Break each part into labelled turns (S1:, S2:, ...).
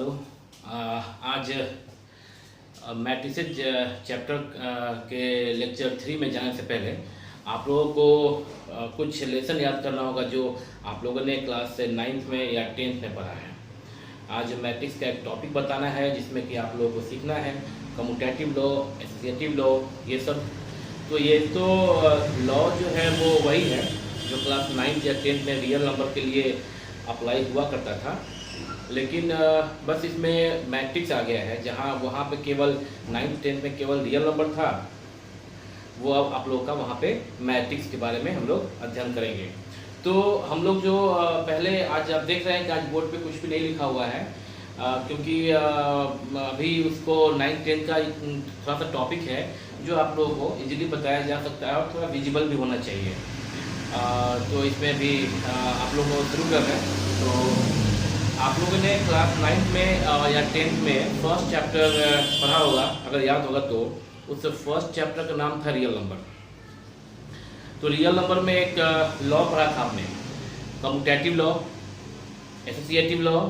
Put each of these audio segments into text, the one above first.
S1: Hello. आज matrices chapter के lecture 3 में जाने से पहले आप लोगों को कुछ लेसन याद करना होगा जो आप लोगों ने क्लास 9th में या 10th में पढ़ा है। आज मैट्रिक्स का एक टॉपिक बताना है जिसमें कि आप लोगों को सीखना है कम्यूटेटिव लॉ, एसोसिएटिव लॉ, ये सब। तो ये तो लॉ जो है वो वही है जो क्लास 9th या 10th में रियल नंबर के लिए अप्लाई हुआ करता था, लेकिन बस इसमें मैट्रिक्स आ गया है जहाँ वहाँ पे केवल 9th 10th में केवल रियल नंबर था, वो अब आप लोग का वहाँ पे मैट्रिक्स के बारे में हम लोग अध्ययन करेंगे। तो हम लोग जो पहले आज आप देख रहे हैं कि आज बोर्ड पे कुछ भी नहीं लिखा हुआ है, क्योंकि अभी उसको 9th 10th का थोड़ा सा टॉपिक है जो आप लोगों को इजीली बताया जा सकता है और थोड़ा विजिबल भी होना चाहिए। तो इसमें भी आप लोगों को शुरू कर रहे हैं। तो आप लोगों ने क्लास 9th में या 10th में फर्स्ट चैप्टर पढ़ा होगा, अगर याद होगा तो उस फर्स्ट चैप्टर का नाम था रियल नंबर। तो रियल नंबर में एक लॉ पढ़ा था आपने, commutative law, associative law,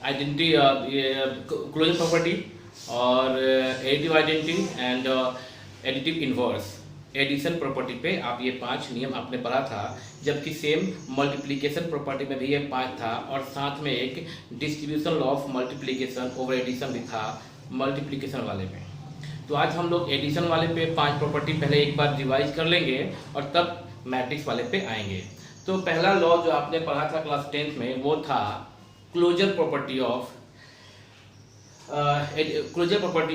S1: identity closure property और additive identity and additive inverse, addition property पे आप ये 5 नियम आपने पढ़ा था, जबकि सेम मल्टीप्लिकेशन प्रॉपर्टी में भी ये 5 था और साथ में एक distribution law of multiplication over addition भी था मल्टीप्लिकेशन वाले में। तो आज हम लोग एडिशन वाले पे 5 प्रॉपर्टी पहले एक बार रिवाइज कर लेंगे और तब मैट्रिक्स वाले पे आएंगे। तो पहला लॉ जो आपने पढ़ा था क्लास 10th में वो था closure property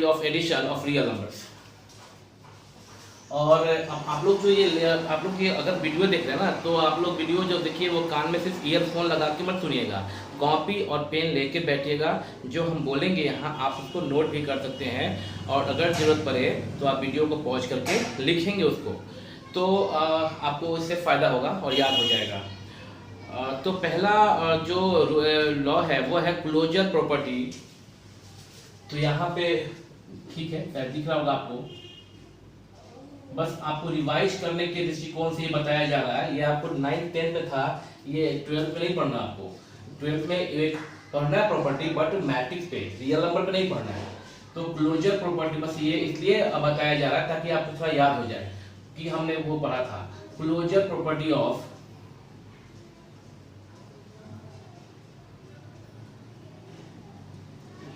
S1: of addition of real numbers. और आप लोग जो आप लोग ये अगर वीडियो देख रहे हैं ना, तो आप लोग वीडियो जो देखिए वो कान में सिर्फ ईयरफोन लगा के मत सुनिएगा, कॉपी और पेन लेके बैठिएगा। जो हम बोलेंगे यहाँ आप उसको नोट भी कर सकते हैं और अगर ज़रूरत पड़े तो आप वीडियो को पॉज करके लिखेंगे उसको, तो आपको इससे फ़ायदा होगा और याद हो जाएगा। तो पहला जो लॉ है वो है क्लोजर प्रॉपर्टी। तो यहाँ पे ठीक है, दिख रहा होगा आपको, बस आपको रिवाइज करने के दृष्टिकोण से ये बताया जा रहा है। ये आपको 9th 10th में था, ये 12th में नहीं पढ़ना। आपको 12th में एक पढ़ना है प्रॉपर्टी, बट मैट्रिक्स पे, रियल नंबर पे नहीं पढ़ना है। तो क्लोजर प्रॉपर्टी बस ये इसलिए बताया जा रहा है ताकि आपको थोड़ा याद हो जाए कि हमने वो पढ़ा था, closure property of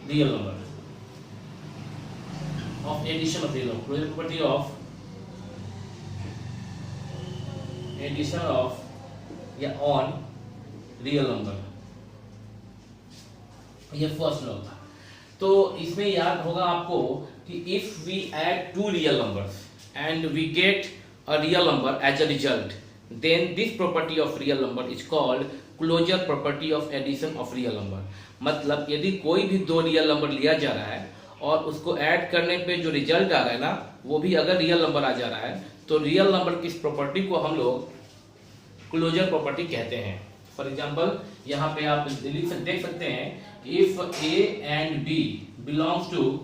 S1: real number of addition of real number, closure property of addition of या ऑन रियल नंबर, ये फर्स्ट लॉ था। तो इसमें याद होगा आपको कि if we add 2 real numbers and we get a real number as a result, then this property of real number is called closure property of addition of real number. मतलब यदि कोई भी 2 रियल नंबर लिया जा रहा है और उसको ऐड करने पे जो रिजल्ट आ रहा है ना, वो भी अगर रियल नंबर आ जा रहा है, तो रियल नंबर की इस प्रॉपर्टी को हम लोग क्लोजर प्रॉपर्टी कहते हैं। फॉर एग्जांपल यहाँ पे आप देख सकते हैं, if A and b belongs to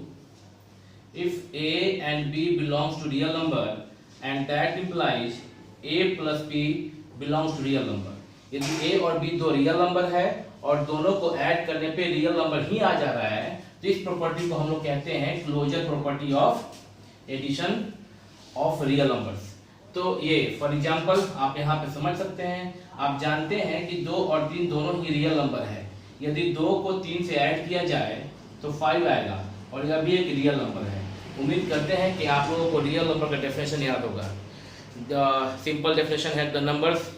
S1: real number and that implies a plus b belongs to real number. यदि ए और बी 2 रियल नंबर है और दोनों को ऐड करने पे रियल नंबर ही आ जा रहा है, तो इस प्रॉपर्टी को हम लोग कहते हैं closure property of addition of real numbers. तो ये फॉर एग्जांपल आप यहाँ पे समझ सकते हैं, आप जानते हैं कि 2 और 3 दोनों ही रियल नंबर है। यदि 2 को 3 से ऐड किया जाए तो 5 आएगा और यह भी एक रियल नंबर है। उम्मीद करते हैं कि आप लोगों को रियल नंबर का डेफिनेशन याद होगा। द सिंपल डेफिनेशन है the numbers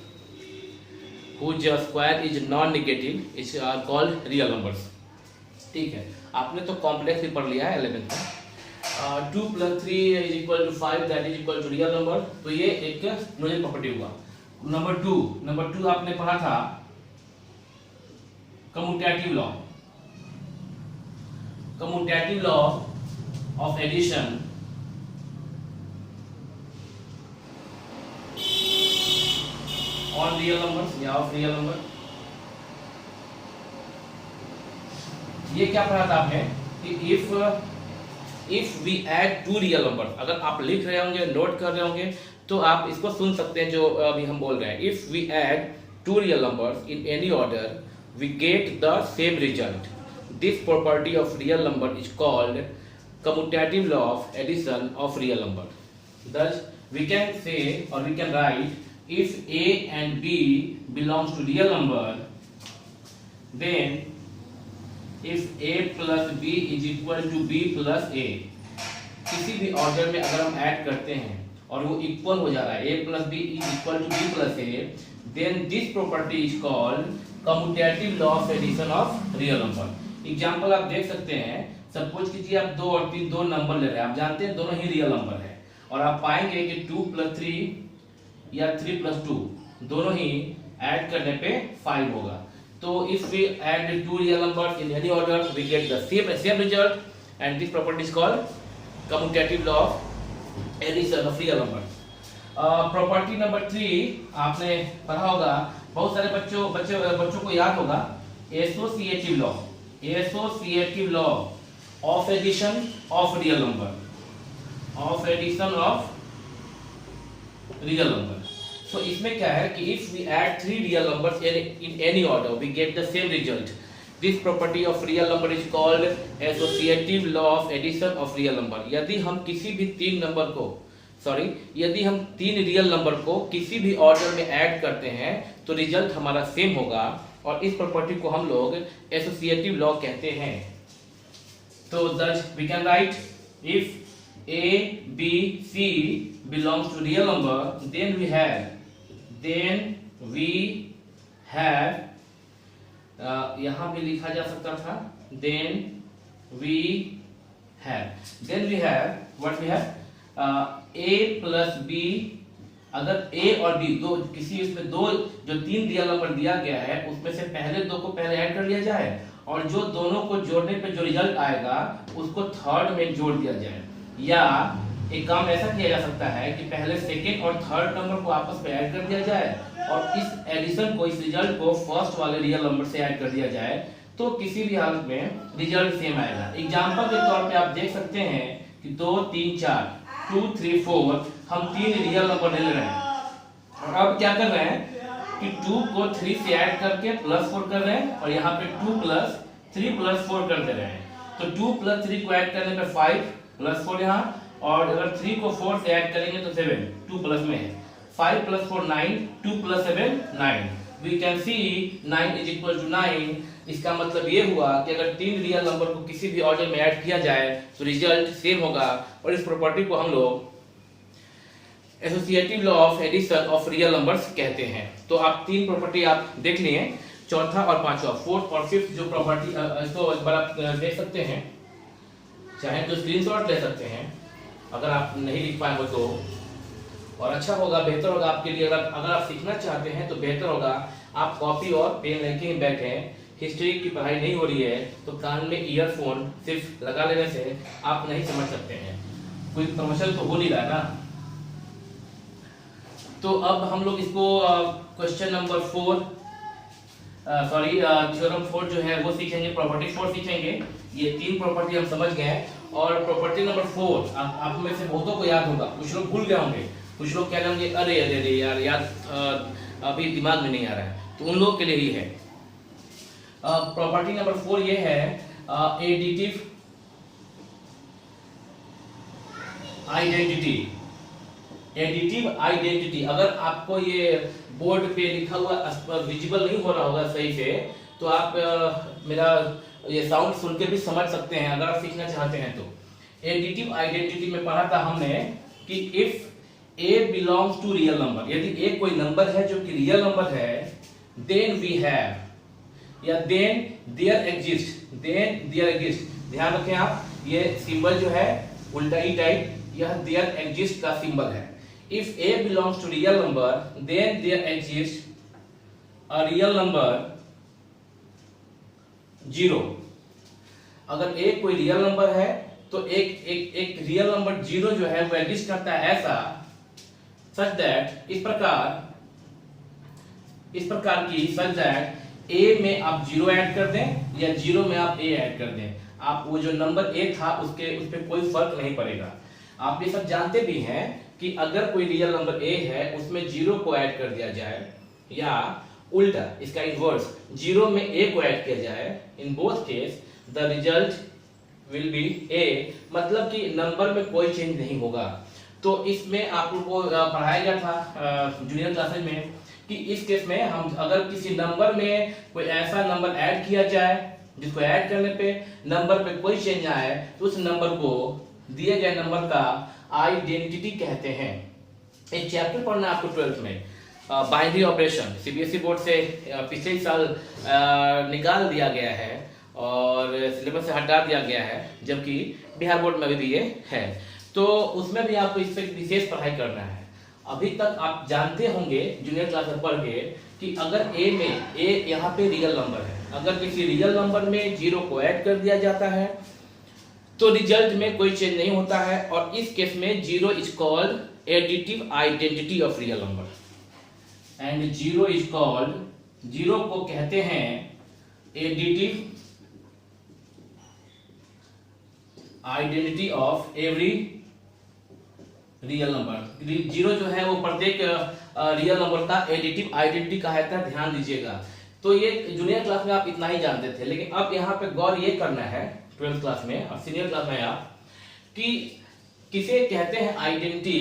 S1: whose square is non-negative is called real numbers. ठीक है, आपने तो कॉम्प्लेक्स भी पढ़ लिया है 11th में। 2 + 3 = 5, that is equal to real number. तो ये एक क्लोजर प्रॉपर्टी हुआ। नंबर 2 आपने पढ़ा था commutative law of addition on real numbers या ऑफ रियल नंबर। ये क्या पढ़ा था आपने कि if we add 2 real number, अगर आप लिख रहे होंगे, नोट कर रहे होंगे, तो आप इसको सुन सकते हैं जो अभी हम बोल रहे हैं। If we add 2 real numbers in any order we get the same result. This property of real number is called commutative law of addition of real number. Thus we can say or we can write if a and b belongs to real number, then if a plus b is equal to b plus a, किसी भी order में अगर हम add करते हैं और वो equal हो जा रहा है, a plus b is equal to b plus a, then this property is called commutative law of addition of real number. Example आप देख सकते हैं, सपोज कीजिए आप 2 और 3 दो नंबर ले रहे हैं, आप जानते हैं दोनों ही रियल नंबर है और आप पाएंगे कि 2 plus 3 या 3 plus 2 दोनों ही ऐड करने पे 5 होगा. तो if we add the two real numbers in any order, we get the same result, and this property is called commutative law of addition of real numbers. Property number 3 आपने पढ़ा होगा, बहुत सारे बच्चों को याद होगा, associative law of addition of real number, so इसमें क्या है कि if we add 3 real numbers in any order we get the same result. This property of real number is called associative law of addition of real number. यदि हम तीन real number को किसी भी ऑर्डर में ऐड करते हैं तो रिजल्ट हमारा सेम होगा और इस प्रॉपर्टी को हम लोग एसोसिएटिव लॉ कहते हैं. तो thus we can write if a b c belongs to real number, then we have यहाँ भी लिखा जा सकता था then we have what we have a plus b. अगर a और b दो किसी इसमें दो जो 3 रियल नंबर दिया गया है उसमें से पहले दो को पहले ऐड कर लिया जाए और जो दोनों को जोड़ने पे जो रिजल्ट आएगा उसको थर्ड में जोड़ दिया जाए. या एक काम ऐसा किया जा सकता है कि पहले सेकेंड और थर्ड नंबर को आपस में ऐड कर दिया जाए और इस एडिशन को, इस रिजल्ट को फर्स्ट वाले रियल नंबर से ऐड कर दिया जाए तो किसी भी हालत में रिजल्ट सेम आएगा. एग्जांपल के तौर पे आप देख सकते हैं कि 2 3 4 2 3 4 हम 3 रियल नंबर ले रहे हैं और अब क्या कर रहे हैं कि 2 को 3 से ऐड करके +4 कर रहे हैं और यहाँ पे 2 + 3 + 4 कर दे रहे हैं. तो 2 + 3 को ऐड करने पे 5 + 4 यहाँ, और अगर 3 को 4 से ऐड करेंगे तो 7, 2 प्लस में है. 5 + 4 9, 2 + 7 9. We can see 9 = 9. इसका मतलब ये हुआ कि अगर 3 रियल नंबर को किसी भी ऑर्डर में ऐड किया जाए तो रिजल्ट सेम होगा और इस प्रॉपर्टी को हम लोग associative law of addition of real numbers कहते हैं. तो आप 3 प्रॉपर्टी आप देख लिए, चौथा और पांचवा, फोर्थ और फिफ्थ जो प्रॉपर्टी इसको एक बार आप देख सकते हैं, चाहे तो स्क्रीनशॉट ले सकते हैं अगर आप नहीं लिख पाए हो तो, और अच्छा होगा, बेहतर होगा आपके लिए. अगर आप सीखना चाहते हैं तो बेहतर होगा आप कॉपी और पेन लेके ही बैठे. हिस्ट्री की पढ़ाई नहीं हो रही है तो कान में ईयरफोन सिर्फ लगा लेने से आप नहीं समझ सकते हैं, कोई प्रमोशन तो हो नहीं रहा ना. तो अब हम लोग इसको क्वेश्चन नंबर 4 थ्योरम 4 जो है वो सीखेंगे, प्रॉपर्टी 4 सीखेंगे. ये 3 प्रॉपर्टी हम समझ गए हैं और प्रॉपर्टी नंबर 4 आप में से बहुतों को याद होगा, कुछ लोग भूल गए होंगे, कुछ लोग कह रहे होंगे अरे यार याद अभी दिमाग में नहीं आ रहा है, तो उन लोगों के लिए ही है. प्रॉपर्टी नंबर 4 ये है एडिटिव आइडेंटिटी. अगर आपको ये बोर्ड पे लिखा हुआ विजिबल नहीं हो रहा होगा सही से तो आप मेरा ये साउंड सुन के भी समझ सकते हैं अगर आप सीखना चाहते हैं तो. एडिटिव आइडेंटिटी में पढ़ा था हमने कि if a belongs to real number, यदि a कोई नंबर है जो कि रियल नंबर है, then we have या then there exist. ध्यान रखें आप, ये सिंबल जो है उल्टा ई टाइप, यह there exist का सिंबल है. If a belongs to real number, then there exists a real number 0. अगर a कोई रियल नंबर है तो एक रियल नंबर 0 जो है वो एग्जिस्ट करता है ऐसा, such that इस प्रकार की such that a में आप 0 ऐड कर दें या 0 में आप a ऐड कर दें, आप वो जो नंबर a था उस पे कोई फर्क नहीं पड़ेगा. आप ये सब जानते भी हैं कि अगर कोई रियल नंबर a है उसमें 0 को ऐड कर दिया जाए या उल्टा इसका इनवर्स, 0 में a को ऐड किया जाए, in both case the result will be a, मतलब कि नंबर में कोई चेंज नहीं होगा। तो इसमें आप लोगों को पढ़ाया गया था जूनियर क्लासेज में कि इस केस में हम अगर किसी नंबर में कोई ऐसा नंबर ऐड किया जाए जिसको ऐड करने पे नंबर पे कोई चेंज ना आए, तो उस नंबर को दिए गए नंबर का आइडेंटिटी कहते हैं। एक चैप्टर पढ़ना आपको 12th में, बाइनरी ऑपरेशन, सीबीएसई बोर्ड से पिछले साल निकाल दिया गया है और सिलेबस से हटा दिया गया है, जबकि बिहार बोर्ड में अभी भी ये है। तो उसमें भी आपको इस पर विशेष पढ़ाई करना है। अभी तक आप जानते होंगे जूनियर क्लास में पढ़ के कि अगर ए में, ए यहाँ पे रियल नंबर है, अगर किसी रियल नंबर में 0 को ऐड कर दिया जाता है तो रिजल्ट में कोई चेंज नहीं होता है, और इस केस में 0 is called additive identity of real number and 0 is called, 0 को कहते हैं additive identity of every real number. 0 जो है वो प्रत्येक रियल नंबर का एडिटिव आइडेंटिटी कहा जाता है, ध्यान दीजिएगा। तो ये जूनियर क्लास में आप इतना ही जानते थे, लेकिन अब यहाँ पे गौर ये करना है 12th क्लास में और सीनियर क्लास में आप कि किसे कहते हैं आइडेंटिटी,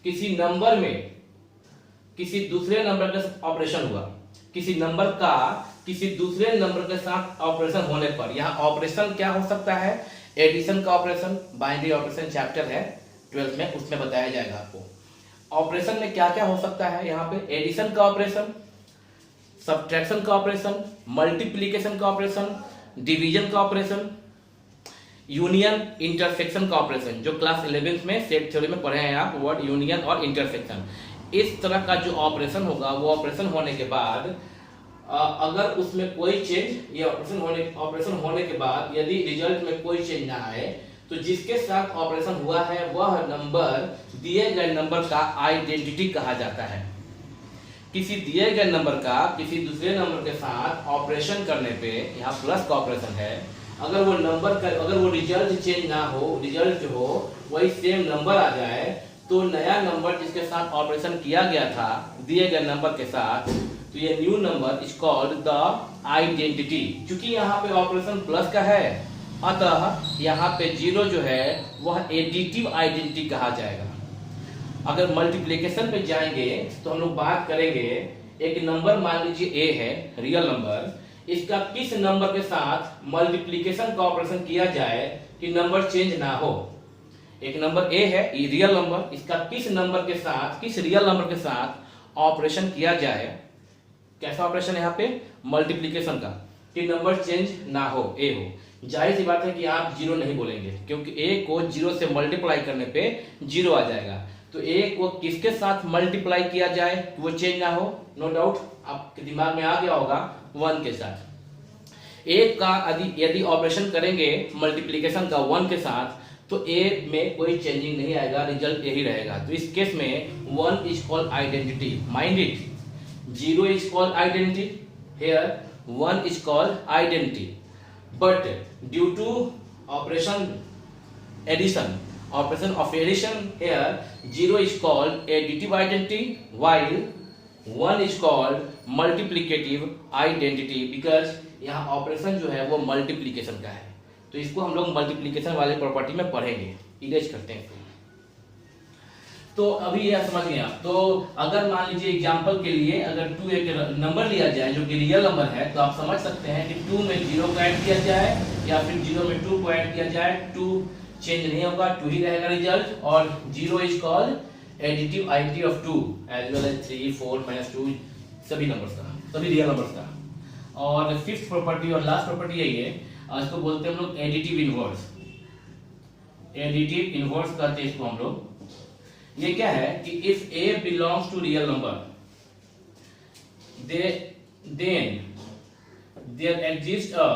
S1: किसी नंबर में किसी दूसरे नंबर का ऑपरेशन हुआ, किसी नंबर का किसी दूसरे नंबर के साथ ऑपरेशन होने पर। यहाँ ऑपरेशन क्या हो सकता है, एडिशन का ऑपरेशन, बाइनरी ऑपरेशन चैप्टर है 12th में, उसमें बताया जाएगा आपको ऑपरेशन में क्या क्या हो सकता है। यहाँ पे एडिशन का ऑपरेशन, सब्ट्रैक्शन का ऑपरेशन, मल्टीप्लिकेशन का ऑपरेशन, डिवीजन का ऑपरेशन, यूनियन, इंटरसेक्शन का ऑपरेशन, जो क्लास 11th में सेट थ्योरी में पढ़े हैं आप वर्ड यूनियन और इंटरसेक्शन। इस तरह का जो ऑपरेशन होगा, वो ऑपरेशन होने के बाद अगर उसमें कोई चेंज, ये ऑपरेशन होने के बाद यदि रिजल्ट में कोई चेंज ना आए, तो जिसके साथ ऑपरेशन हुआ है वह नंबर दिए गए नंबर का आइडेंटिटी कहा जाता है। किसी दिए गए नंबर का किसी दूसरे नंबर के साथ ऑपरेशन करने पे, यहाँ प्लस का ऑपरेशन है, अगर वो नंबर का, अगर वो रिजल्ट चेंज ना हो, रिजल्ट जो हो वही सेम नंबर आ जाए, तो नया नंबर जिसके साथ ऑपरेशन किया गया था दिए गए नंबर के साथ, तो ये new number is called the identity. क्योंकि यहाँ पे ऑपरेशन प्लस का है, अतः यहाँ पे 0 जो है वह एडिटिव आइडेंटिटी कहा जाएगा। अगर मल्टीप्लिकेशन पे जाएंगे तो हम लोग बात करेंगे, एक नंबर मान लीजिए a है, रियल नंबर, इसका किस नंबर के साथ मल्टीप्लिकेशन का ऑपरेशन किया जाए कि नंबर चेंज ना हो। एक नंबर a है, ये रियल नंबर, इसका किस नंबर के साथ, किस रियल नंबर के साथ ऑपरेशन किया जाए, कैसा ऑपरेशन यहाँ पे, मल्टीप्लिकेशन का, कि नंबर चेंज ना हो, a हो। जाहिर सी बात है कि आप 0 नहीं बोलेंगे, क्योंकि a को 0 से मल्टीप्लाई करने पे 0 आ जाएगा। तो a को किसके साथ मल्टीप्लाई किया जाए कि वो चेंज ना हो, नो डाउट आपके दिमाग में आ गया होगा 1 के साथ। a का यदि ऑपरेशन करेंगे मल्टीप्लिकेशन का 1 के साथ, तो a में कोई चेंजिंग नहीं आएगा, रिजल्ट यही रहेगा। तो इस केस में 1 is called identity, mind it, 0 is called identity, here 1 is called identity, but due to operation addition, operation of addition, here 0 is called additive identity while 1 is called multiplicative identity, because यहाँ operation जो है वो multiplication का है। तो इसको हम लोग मल्टीप्लिकेशन वाले प्रॉपर्टी में पढ़ेंगे, इरेज करते हैं। तो अभी यह समझ गए आप। तो अगर मान लीजिए एग्जांपल के लिए अगर 2 एक नंबर लिया जाए जो कि रियल नंबर है, तो आप समझ सकते हैं कि 2 में 0 को ऐड किया जाए या फिर 0 में 2 को ऐड किया जाए, 2 चेंज नहीं होगा, 2 ही रहेगा रिजल्ट, और 0 is called additive identity of 2 as well as 3, 4, -2 सभी नंबर्स का, सभी रियल नंबर्स का। और फिफ्थ प्रॉपर्टी और लास्ट प्रॉपर्टी यही है, इसको बोलते हैं हम लोग एडिटिव इनवर्स। एडिटिव इनवर्स कहते हैं इसको हम लोग। ये क्या है कि if a belongs to real number, then there exists a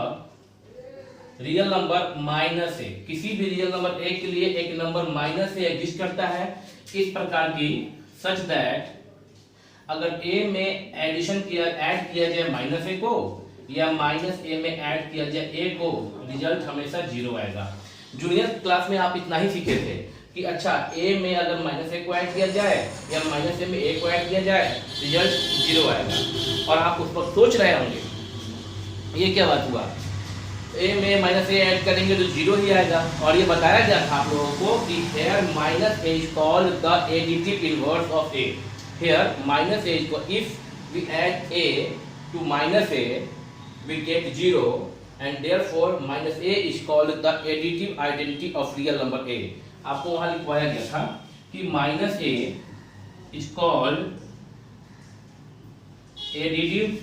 S1: real number minus a। किसी भी रियल नंबर a के लिए एक नंबर माइनस a एग्जिस्ट करता है इस प्रकार की, सच दैट अगर a में एडिशन किया, ऐड किया जाए माइनस a को, या माइनस a में ऐड किया जाए a को, रिजल्ट हमेशा 0 आएगा। जूनियर क्लास में आप इतना ही सीखे थे कि अच्छा a में अगर -a को ऐड किया जाए या -a में a को ऐड किया जाए, रिजल्ट 0 आएगा। और आप उस पर सोच रहे होंगे ये क्या बात हुआ, ए में माइनस ए ऐड करेंगे तो 0 ही आएगा। और ये बताया गया था आप लोगों को कि here minus a is called the additive inverse of a. Here minus a is, if we add a to minus a we get 0 and therefore minus a is called the additive identity of real number a। आपको वहां लिखवाया गया था कि minus a is called additive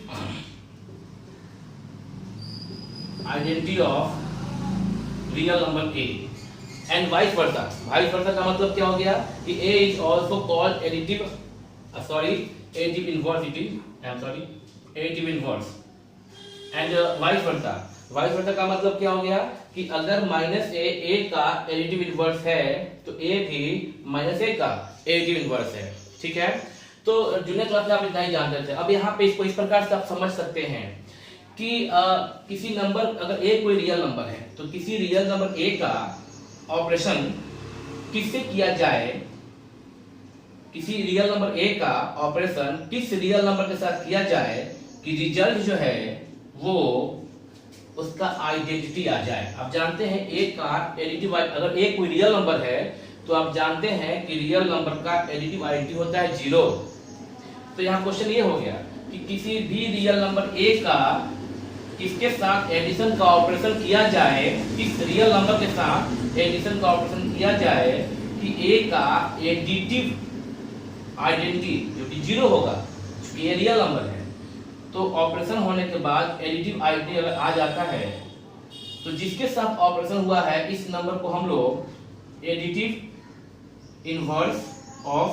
S1: identity of real number a and vice versa। vice versa का मतलब क्या हो गया कि a is also called additive additive inverse, additive inverse and vice versa। Vice versa का मतलब क्या हो गया कि अगर माइनस ए का एडिटिव इनवर्स है तो ए भी माइनस ए का एडिटिव इनवर्स है। ठीक है, तो जूनियर क्लास में आप इतना ही जानते थे। अब यहाँ पे इसको इस प्रकार से आप समझ सकते हैं कि किसी नंबर, अगर ए कोई रियल नंबर है तो किसी रियल नंबर ए का ऑपरेशन किससे किया जाए, किसी रियल नंबर ए का ऑपरेशन किस रियल नंबर के साथ किया जाए कि रिजल्ट जो है वो उसका आइडेंटिटी आ जाए। आप जानते हैं ए का एडिटिव, अगर ए कोई रियल नंबर है तो आप जानते हैं कि रियल नंबर का एडिटिव आइडेंटिटी होता है 0। तो यहाँ क्वेश्चन ये हो गया कि किसी भी रियल नंबर ए का किसके साथ एडिशन का ऑपरेशन किया जाए, किस रियल नंबर के साथ एडिशन का ऑपरेशन किया जाए कि ए का एडिटिव आइडेंटिटी जो कि 0 होगा, क्योंकि ये रियल नंबर है। तो ऑपरेशन होने के बाद एडिटिव आइडेंटिटी अगर आ जाता है तो जिसके साथ ऑपरेशन हुआ है इस नंबर को हम लोग additive inverse of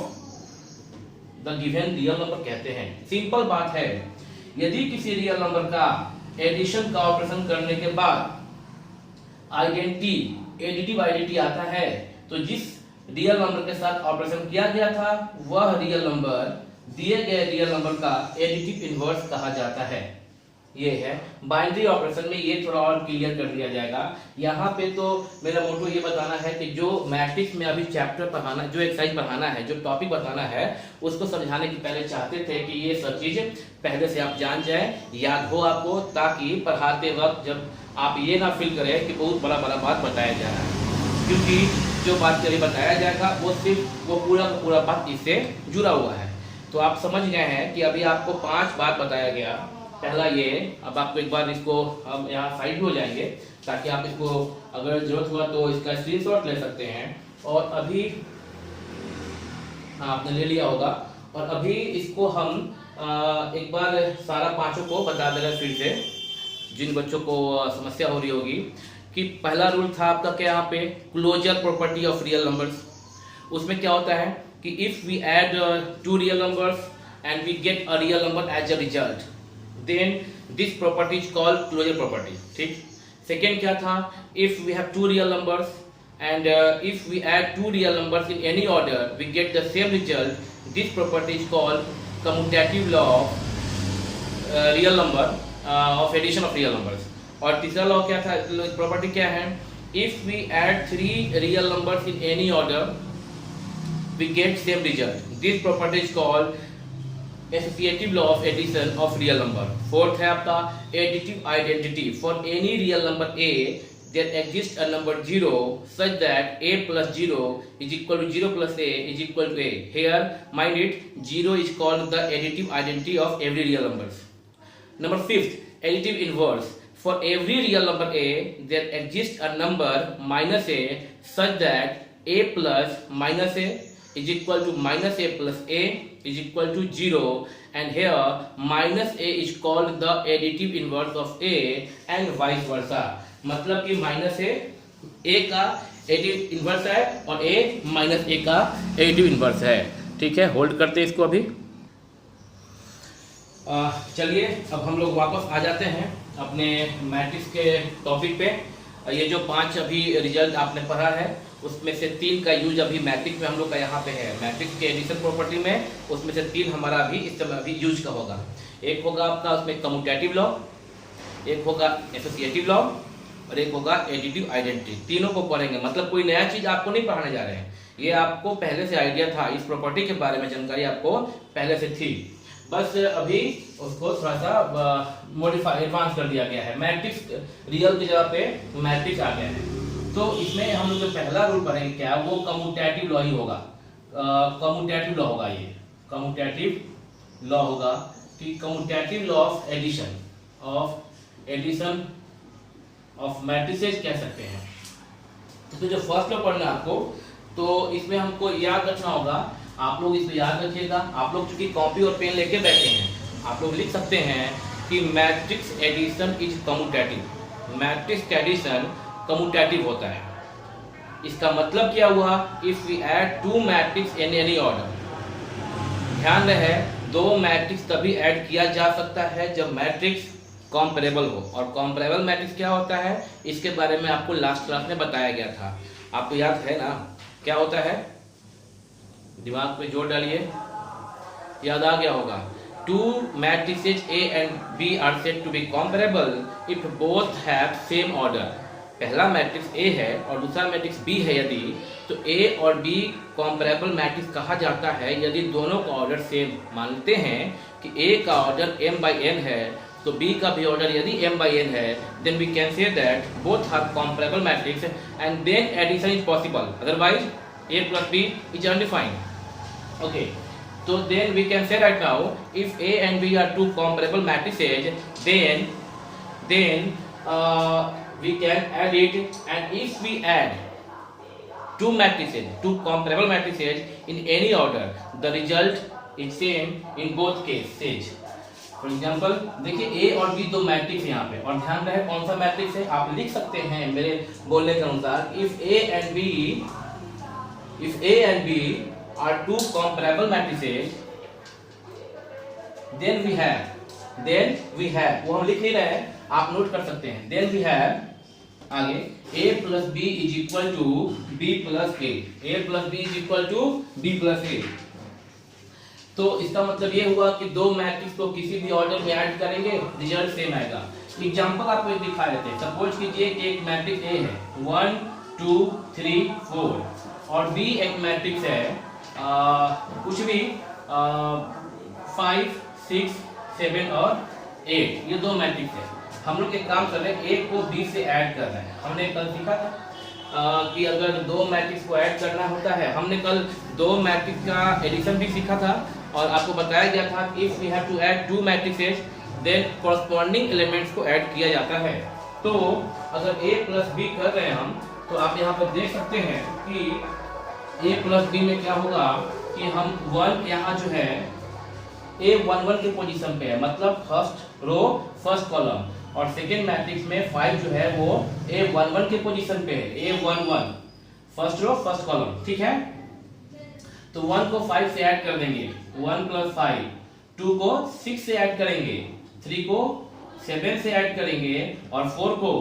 S1: the given real number कहते हैं। सिंपल बात है, यदि किसी रियल नंबर का एडिशन का ऑपरेशन करने के बाद आइडेंटिटी एडिटिव आइडेंटिटी आता है तो जिस रियल नंबर के साथ ऑपरेशन किया गया था वह रियल नंबर दिए गए रियल नंबर का एडिटिव इनवर्स कहा जाता है। ये है बाइनरी ऑपरेशन में, ये थोड़ा और क्लियर कर दिया जाएगा। यहाँ पे तो मेरा मोटो ये बताना है कि जो मैट्रिक्स में अभी चैप्टर पढ़ाना, जो एक्सरसाइज पढ़ाना है, जो टॉपिक बताना है उसको समझाने की पहले चाहते थे कि ये सब चीज पहले से आप जान जाए, याद हो आपको, ताकि पढ़ाते वक्त जब आप ये ना फील करें कि बहुत बड़ा बड़ा बात बताया जा रहा है, क्योंकि जो बात चलिए बताया जाएगा वो सिर्फ वो पूरा बात इससे जुड़ा हुआ है। तो आप समझ गए हैं कि अभी आपको 5 बात बताया गया। पहला ये, अब आपको एक बार इसको हम यहाँ साइड हो जाएंगे ताकि आप इसको अगर जरूरत हुआ तो इसका स्क्रीनशॉट ले सकते हैं। और अभी हाँ आपने ले लिया होगा। और अभी इसको हम एक बार सारा 5 को बता दे रहे फिर से, जिन बच्चों को समस्या हो रही होगी कि पहला रूल था आपका क्या यहाँ पे, closure property of real numbers. उसमें क्या होता है कि if we add 2 real numbers and we get a real number as a result, then this property is called closure property। ठीक। सेकेंड क्या था, if we have 2 real numbers and if we add 2 real numbers in any order we get the same result, this property is called commutative law of real number of addition of real numbers। और तीसरा law क्या था, property क्या है, if we add 3 real numbers in any order we get same result, this property is called associative law of addition of real number। Fourth है आपका additive identity, for any real number a there exists a number 0 such that a plus 0 is equal to 0 plus a is equal to a। Here mind it, 0 is called the additive identity of every real numbers। Number 5th, additive inverse, for every real number a there exists a number minus a such that a plus minus a is equal to minus a plus a is equal to 0, and here minus a is called the additive inverse of a and vice versa। मतलब कि minus ए का additive inverse है और ए minus ए का additive inverse है। ठीक है, hold करते हैं इसको अभी। चलिए अब हम लोग वापस आ जाते हैं अपने मैट्रिक्स के टॉपिक पे। ये जो 5 अभी रिजल्ट आपने पढ़ा है उसमें से 3 का यूज अभी मैट्रिक्स में हम लोग का यहाँ पे है, मैट्रिक्स के एडिशन प्रॉपर्टी में। उसमें से 3 हमारा अभी इस समय अभी यूज का होगा। एक होगा आपका उसमें कम्यूटेटिव लॉ, एक होगा एसोसिएटिव लॉ और एक होगा एडिटिव आइडेंटिटी। तीनों को पढ़ेंगे, मतलब कोई नया चीज आपको नहीं पढ़ाने जा रहे हैं, ये आपको पहले से आइडिया था, इस प्रॉपर्टी के बारे में जानकारी आपको पहले से थी। बस अभी उसको थोड़ा सा मॉडिफाई एडवांस कर दिया गया है, मैट्रिक्स रियल की जगह पे मैट्रिक्स आ गया है। तो इसमें हम लोग जो पहला रूल पढ़ेंगे क्या, वो कम्यूटेटिव लॉ ही होगा। कम्यूटेटिव लॉ होगा, ये कम्यूटेटिव लॉ होगा कि commutative law of addition of matrices कह सकते हैं। तो जो फर्स्ट लॉ पढ़ना है आपको, तो इसमें हमको याद रखना होगा, आप लोग इसको याद रखिएगा। आप लोग चूंकि कॉपी और पेन लेके बैठे हैं, आप लोग लिख सकते हैं कि matrix addition is commutative. Matrix addition commutative होता है। इसका मतलब क्या हुआ, if we add two matrix in any order. ध्यान रहे, दो मैट्रिक्स तभी ऐड किया जा सकता है जब मैट्रिक्स कॉम्परेबल हो। और कॉम्परेबल मैट्रिक्स क्या होता है, इसके बारे में आपको लास्ट क्लास में बताया गया था, आपको याद है ना? क्या होता है, दिमाग पे जोर डालिए, याद आ गया होगा। Two matrices A and B are said to be comparable if both have same order. पहला मैट्रिक्स A है और दूसरा मैट्रिक्स B है यदि, तो A और B कॉम्परेबल मैट्रिक्स कहा जाता है यदि दोनों का ऑर्डर सेम। मानते हैं कि A का ऑर्डर m/n है, तो B का भी ऑर्डर यदि m/n है, then we can say that both are comparable matrix and then addition is possible, otherwise A plus B is undefined. Okay, so then we can say right now, if A and B are two comparable matrices, then we can add it, and if we add two matrices, two comparable matrices in any order, the result is same in both cases. For example देखिए, ए और B दो matrix यहाँ पे, और ध्यान रहे कौन सा मैट्रिक्स है, आप लिख सकते हैं मेरे बोलने के अनुसार, if A and B are two comparable matrices, then we have, वो हम लिख नहीं रहे हैं, आप नोट कर सकते हैं, देन वी हैव आगे a plus b is equal to b plus a, a plus b is equal to b plus a. तो इसका मतलब ये हुआ कि दो मैट्रिक्स को किसी भी ऑर्डर में ऐड करेंगे, रिजल्ट सेम आएगा। एग्जांपल आपको एक दिखा देते हैं। सपोज कीजिए कि एक मैट्रिक्स A है 1 2 3 4 और B एक मैट्रिक्स है कुछ भी 5 6 7 और 8, ये दो मैट्रिक्स है। हम लोग एक काम कर रहे हैं, A को B से ऐड कर रहे हैं। हमने कल सीखा था कि अगर दो मैट्रिक्स को ऐड करना होता है, हमने कल दो मैट्रिक्स का एडिशन भी सीखा था और आपको बताया गया था कि if we have to add two matrices then corresponding elements को ऐड किया जाता है। तो अगर A प्लस B कर रहे हैं हम, तो आप यहाँ पर देख सकते हैं कि A प्लस B में क्या होगा कि हम 1 यहाँ जो है A11 के पोजीशन पे है, मतलब फर्स्ट रो फर्स्ट कॉलम, और सेकेंड मैट्रिक्स में 5 जो है वो A11 के पोजीशन पे है, A11 first row first column, ठीक है। तो 1 को 5 से ऐड कर देंगे, 1 प्लस 5, 2 को 6 से ऐड करेंगे, 3 को 7 से ऐड करेंगे और 4 को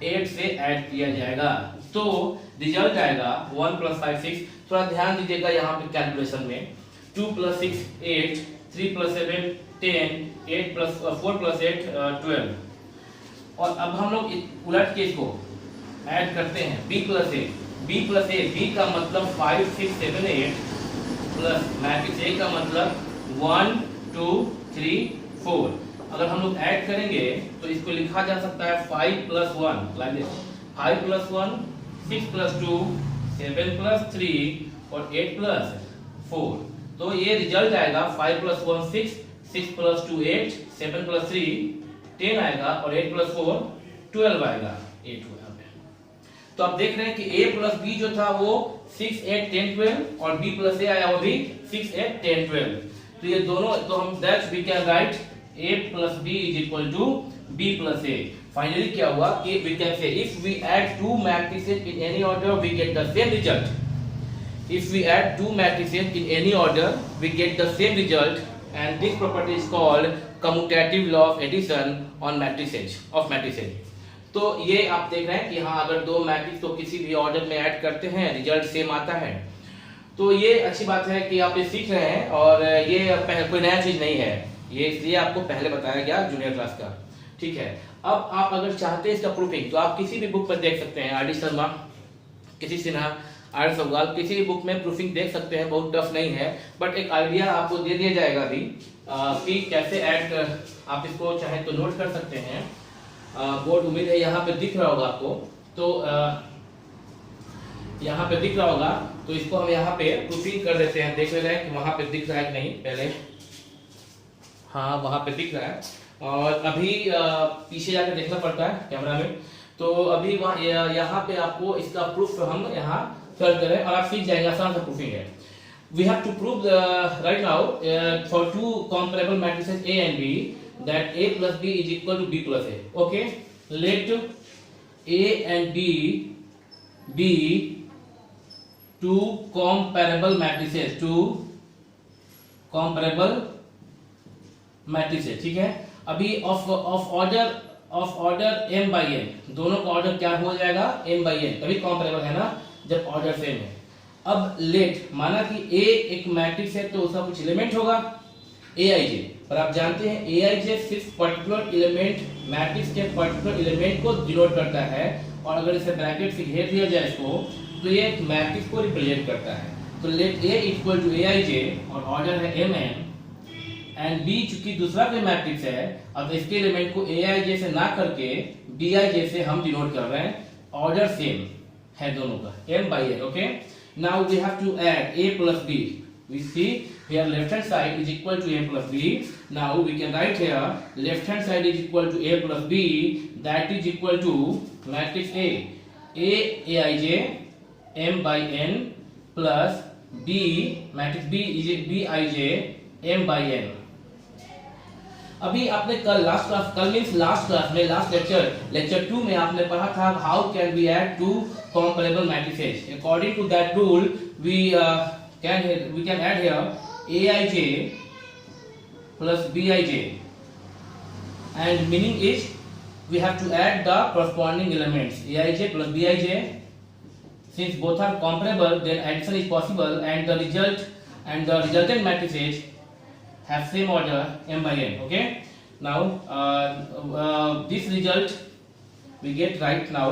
S1: 8 से ऐड किया जाएगा। तो रिजल्ट आएगा 1 प्लस 5 6। थोड़ा ध्यान दीजिएगा यहाँ पे कैलकुलेशन में, 2 प्लस 6 8, 3 प्लस 7 10, 8 प्लस 4 प्लस 8 12। और अब हम लोग उलट के इसको ऐड करते हैं, B प्लस A, B का मतलब 5 6 7 8 प्लस मैट्रिक्स A का मतलब 1 2 3 4। अगर हम लोग ऐड करेंगे तो इसको लिखा जा सकता है 5 plus 1 like this, 5 plus 1 6 plus 2 7 plus 3 और 8 प्लस 4। तो ये रिजल्ट आएगा 5 प्लस 1 6, 6 प्लस 2 8, 7 प्लस 3 10 आएगा और 8 प्लस 4 12 आएगा। 8 हुआ यहाँ पे। तो आप देख रहे हैं कि A प्लस B जो था वो 6 8 10 12 और B प्लस A आया वो भी 6 8 10 12। तो ये दोनों, तो हम that's we can write A plus B is equal to B plus A। Finally क्या हुआ कि we can say if we add two matrices in any order we get the same result. If we add two matrices in any order, we get the same result, and this property is called commutative law of addition on matrices of matrices. तो ये आप देख रहे हैं कि हाँ, अगर दो मैट्रिक्स को किसी भी ऑर्डर में ऐड करते हैं रिजल्ट सेम आता है। तो ये अच्छी बात है कि आप ये सीख रहे हैं, और ये कोई नया चीज नहीं है, ये इसलिए आपको पहले बताया गया जूनियर क्लास का, ठीक है। अब आप अगर चाहते हैं इसका प्रूफिंग, तो आप किसी भी बुक पर देख सकते हैं, आर डी शर्मा, किसी सिन्हा, आर सवाल, किसी भी बुक में प्रूफिंग देख सकते हैं, बहुत टफ नहीं है, बट एक आइडिया आपको दे दिया जाएगा अभी कि कैसे ऐड आप इसको चाहे तो नोट कर सकते हैं। बोर्ड उम्मीद है यहाँ पे दिख रहा होगा आपको। तो यहाँ पे दिख रहा होगा, तो इसको हम यहाँ पे प्रूफिंग कर देते हैं। देख ले रहे हैं कि वहाँ पे दिख रहा है कि नहीं पहले। हाँ, वहाँ पे दिख रहा है। और अभी पीछे जाकर देखना पड़ता है कैमरा में। तो अभी यहाँ पे आपको इसका प्रूफ हम यहाँ सर्च करें और आप सीख जाएंगे, आसान सा प्रूफिंग है। We have to prove right now for two comparable matrices A and B that A plus B is equal to B plus A. Okay, let A and B be two comparable matrices. Two comparable matrices. ठीक है। अभी of order m by n, दोनों का order क्या हो जाएगा, m by n, तभी कॉम्पैरेबल है ना जब ऑर्डर सेम है। अब लेट माना कि A एक मैट्रिक्स है तो उसका कुछ एलिमेंट होगा Aij, पर आप जानते हैं Aij सिर्फ पर्टिकुलर एलिमेंट, मैट्रिक्स के पर्टिकुलर एलिमेंट को डिनोट करता है। और अगर इसे ब्रैकेट से घेर दिया जाए इसको, तो ये एक मैट्रिक्स को रिप्रेजेंट करता है। तो let A equal to Aij और ऑर्डर है Mn एंड B चूंकि दूसरा कोई मैट्रिक्स है, अब इसके एलिमेंट को Aij से ना करके Bij से हम डिनोट कर रहे हैं। ऑर्डर सेम है दोनों का, m by n. Okay, now we have to add A plus B. We see here left hand side is equal to A plus B. Now we can write here left hand side is equal to A plus B, that is equal to matrix Aij m by n plus B matrix B is Bij m by n. अभी आपने कल last class में last lecture 2 में आपने पढ़ा था how can we add two comparable matrices. According to that rule, we can add here Aij plus Bij, and meaning is we have to add the corresponding elements Aij plus Bij. Since both are comparable, then addition is possible, and the resultant matrices have same order m by n. Okay, now this result we get right now,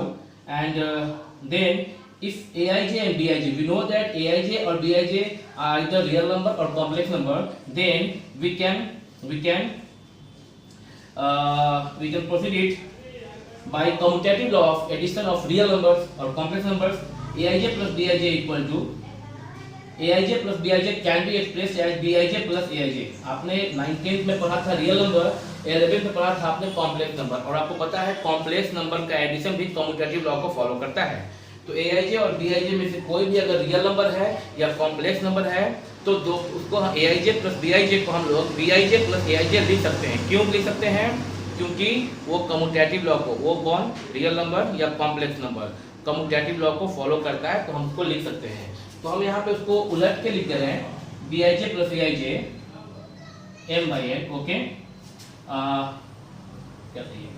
S1: and then if Aij and Bij, we know that Aij or Bij are either real number or complex number, then we can proceed it by commutative law of addition of real numbers or complex numbers. Aij plus Bij equal to Aij plus Bij can be expressed as Bij plus Aij. आपने 9th में पढ़ा था real number, 11th में पढ़ा था आपने complex number, और आपको पता है कॉम्प्लेक्स नंबर का एडिशन भी कम्यूटेटिव लॉ को फॉलो करता है। तो Aij और Bij में से कोई भी अगर रियल नंबर है या कॉम्प्लेक्स नंबर है, तो दो उसको Aij प्लस Bij को हम लोग Bij प्लस Aij लिख सकते हैं। क्यों लिख सकते हैं? क्योंकि वो कम्यूटेटिव लॉ को, वो कौन, रियल नंबर या कॉम्प्लेक्स नंबर कम्यूटेटिव लॉ को फॉलो करता है, तो हम उसको लिख सकते हैं। तो हम यहाँ पे उसको उलट के लिख दे रहे हैं Bij plus Aij m by n. Okay, क्या चाहिए,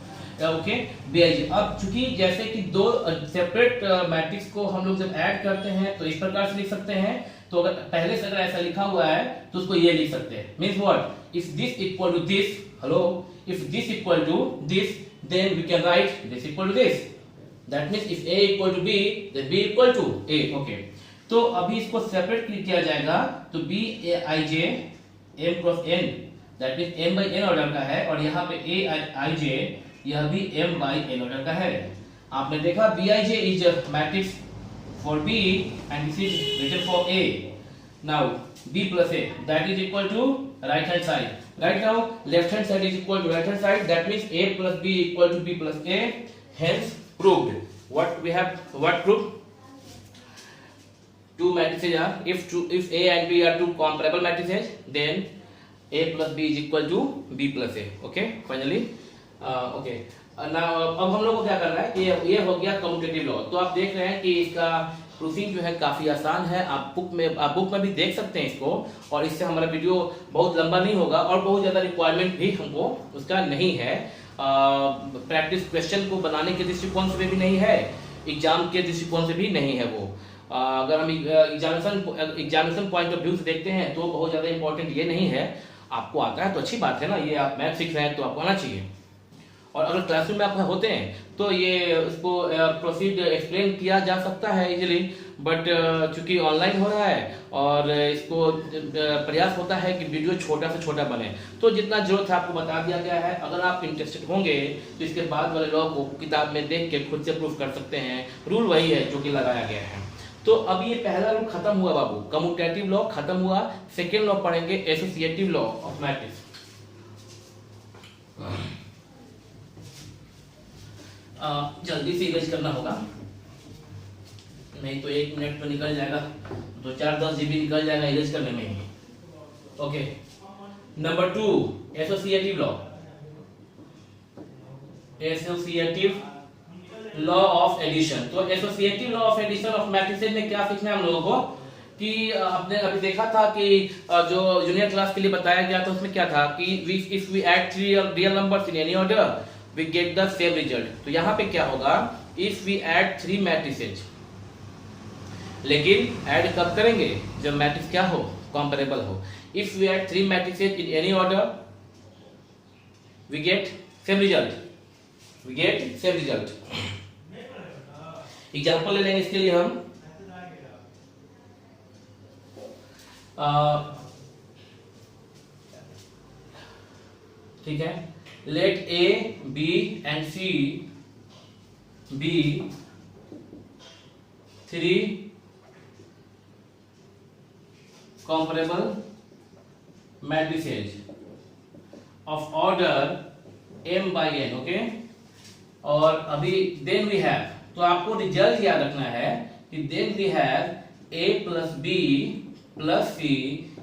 S1: ओके Bij। अब चूंकि जैसे कि दो सेपरेट मैट्रिक्स को हम लोग जब ऐड करते हैं तो इस प्रकार से लिख सकते हैं। तो अगर पहले से अगर ऐसा लिखा हुआ है तो उसको ये लिख सकते हैं, means what, if this equal to this, hello, if this equal to this, then we can write this equal to this. That means if A equal to B, then B equal to A। Okay, तो अभी इसको separate किया जाएगा, तो Bij m cross n, that means m by n order का है, और यहाँ पे Aij यह भी m by n ऑर्डर का है। आपने देखा Bij is matrix for B and this is written for A. Now B plus A, that is equal to right hand side. Right now left hand side is equal to right hand side, that means A plus B equal to B plus A. Hence proved. What proved? Two matrices are, if A and B are two comparable matrices, then A plus B is equal to B plus A. Okay, finally okay. Now अब हम लोग को क्या करना है कि ये हो गया कम्यूटेटिव लॉ। तो आप देख रहे हैं कि इसका प्रूफिंग जो है काफी आसान है। आप बुक में भी देख सकते हैं इसको, और इससे हमारा वीडियो बहुत लंबा नहीं होगा और बहुत ज़्यादा रिक्वायरमेंट भी हमको उसका नहीं है। प्रैक्टिस क्वेश्चन को बनाने के दृष्टिकोण से भी नहीं है, एग्जाम के दृष्टिकोण से भी नहीं है वो। अगर हम एग्जामिनेशन पॉइंट ऑफ व्यू से देखते हैं तो बहुत ज़्यादा इंपॉर्टेंट ये नहीं है। आपको आता है तो अच्छी बात है ना, ये आप मैथ सीख रहे हैं तो आपको आना चाहिए। और अगर क्लासरूम में आपका होते हैं तो ये उसको प्रोसीड एक्सप्लेन किया जा सकता है इजीली, बट चूंकि ऑनलाइन हो रहा है और इसको प्रयास होता है कि वीडियो छोटा से छोटा बने, तो जितना जरूरत है आपको बता दिया गया है। अगर आप इंटरेस्टेड होंगे तो इसके बाद वाले लॉ को किताब में देख के खुद से प्रूफ कर सकते हैं। रूल वही है जो कि लगाया गया है। तो अब ये पहला रूल खत्म हुआ बाबू, कम्यूटेटिव लॉ खत्म हुआ। सेकेंड लॉ पढ़ेंगे एसोसिएटिव लॉ ऑफ मैट्रिक्स। जल्दी से इरेज करना होगा, नहीं तो 1 मिनट तो निकल जाएगा, 2-4-10 GB निकल जाएगा इरेज करने में ही। Okay, number 2 associative law. Associative law of addition. तो associative law of addition of matrices में क्या सीखना है हम लोगों को कि आपने अभी देखा था कि जो जूनियर क्लास के लिए बताया गया था उसमें क्या था कि if we add 3 real numbers in any order we get the same result. तो यहाँ पे क्या होगा, इफ वी ऐड 3 मैट्रिसेस, लेकिन ऐड कब करेंगे जब मैट्रिक्स क्या हो, कंपैरेबल हो। If we add 3 matrices in any order we get same result, we get same result. Example ले लेंगे इसके लिए हम, ठीक है, let A B and C be 3 comparable matrices of order m by n, okay. और अभी देन वी हैव, तो आपको रिजल्ट याद रखना है कि then we have a plus B plus C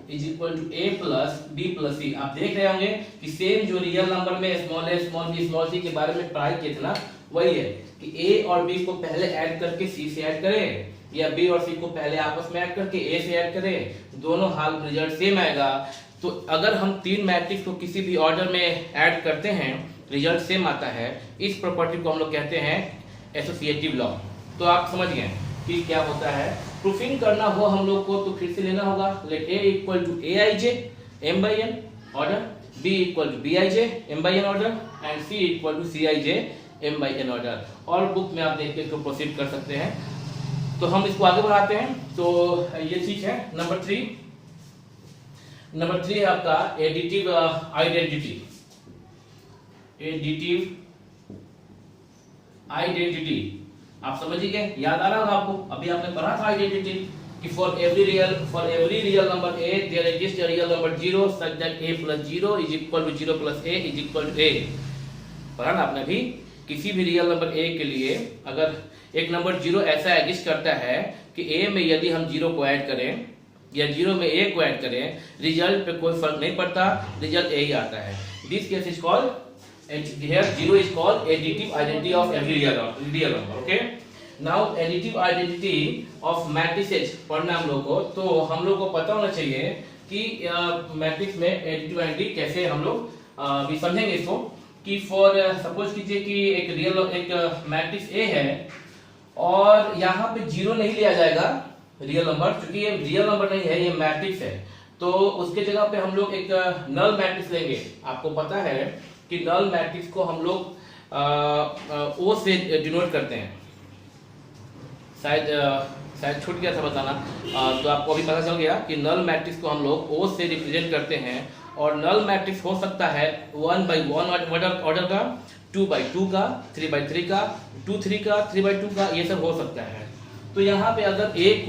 S1: is equal to a plus B plus c. आप देख रहे होंगे कि सेम जो रियल नंबर में small a small b small c के बारे में पढ़ाई किए थे ना, वही है कि a और b को पहले ऐड करके c से ऐड करें, या b और c को पहले आपस में ऐड करके a से ऐड करें, दोनों हाल रिजल्ट सेम आएगा। तो अगर हम 3 मैट्रिक्स को किसी भी ऑर्डर में ऐड करते हैं रिजल्ट सेम आता है। इस प्रॉपर्टी को हम लोग कहते हैं एसोसिएटिव लॉ। तो आप समझ गए कि क्या होता है। प्रूफिंग करना हो हम लोग को तो फिर से लेना होगा, let a equal to a i j m by n order, b equal to b i j m by n order and c equal to c i j m by n order. और book में आप देख के इसको proceed कर सकते हैं। तो हम इसको आगे बढ़ाते हैं। तो ये चीज है नंबर 3। नंबर 3 है आपका एडिटिव आइडेंटिटी। एडिटिव आइडेंटिटी आप समझिए, याद आ रहा होगा आपको, अभी आपने पढ़ा था आइडेंटिटी कि for every real number a there exist a real number 0 such that a plus 0 is equal to 0 plus a is equal to a। पढ़ा ना आपने भी, किसी भी रियल नंबर a के लिए अगर एक नंबर 0 ऐसा एग्जिस्ट करता है कि a में यदि हम 0 को ऐड करें या 0 में a को ऐड करें, रिजल्ट पे कोई फर्क नहीं पड़ता, रिजल्ट a ही आता है। This case is called, here 0 is called additive identity of every real number, okay। now additive identity of matrices पढ़ना हम लोग को, तो हम लोग को पता होना चाहिए कि मैट्रिक्स में एडिटिव आइडेंटिटी कैसे हम लोग भी समझेंगे इसको। कि फॉर सपोज कीजिए कि एक मैट्रिक्स A है और यहाँ पे 0 नहीं लिया जाएगा रियल नंबर, क्योंकि ये रियल नंबर नहीं है, ये मैट्रिक्स है। तो उसके जगह पे हम लोग एक नल मैट्रिक्स लेंगे। आपको पता है कि नल मैट्रिक्स को हम लोग ओ से डिनोट करते हैं, शायद छूट गया था बताना, तो आपको अभी पता चल गया कि नल मैट्रिक्स को हम लोग ओ से रिप्रेजेंट करते हैं। और नल मैट्रिक्स हो सकता है 1 by 1 ऑर्डर का, 2 by 2 का, 3 by 3 का, 2 3 का, 3 by 2 का, ये सब हो सकता है। तो यहाँ पे अगर एक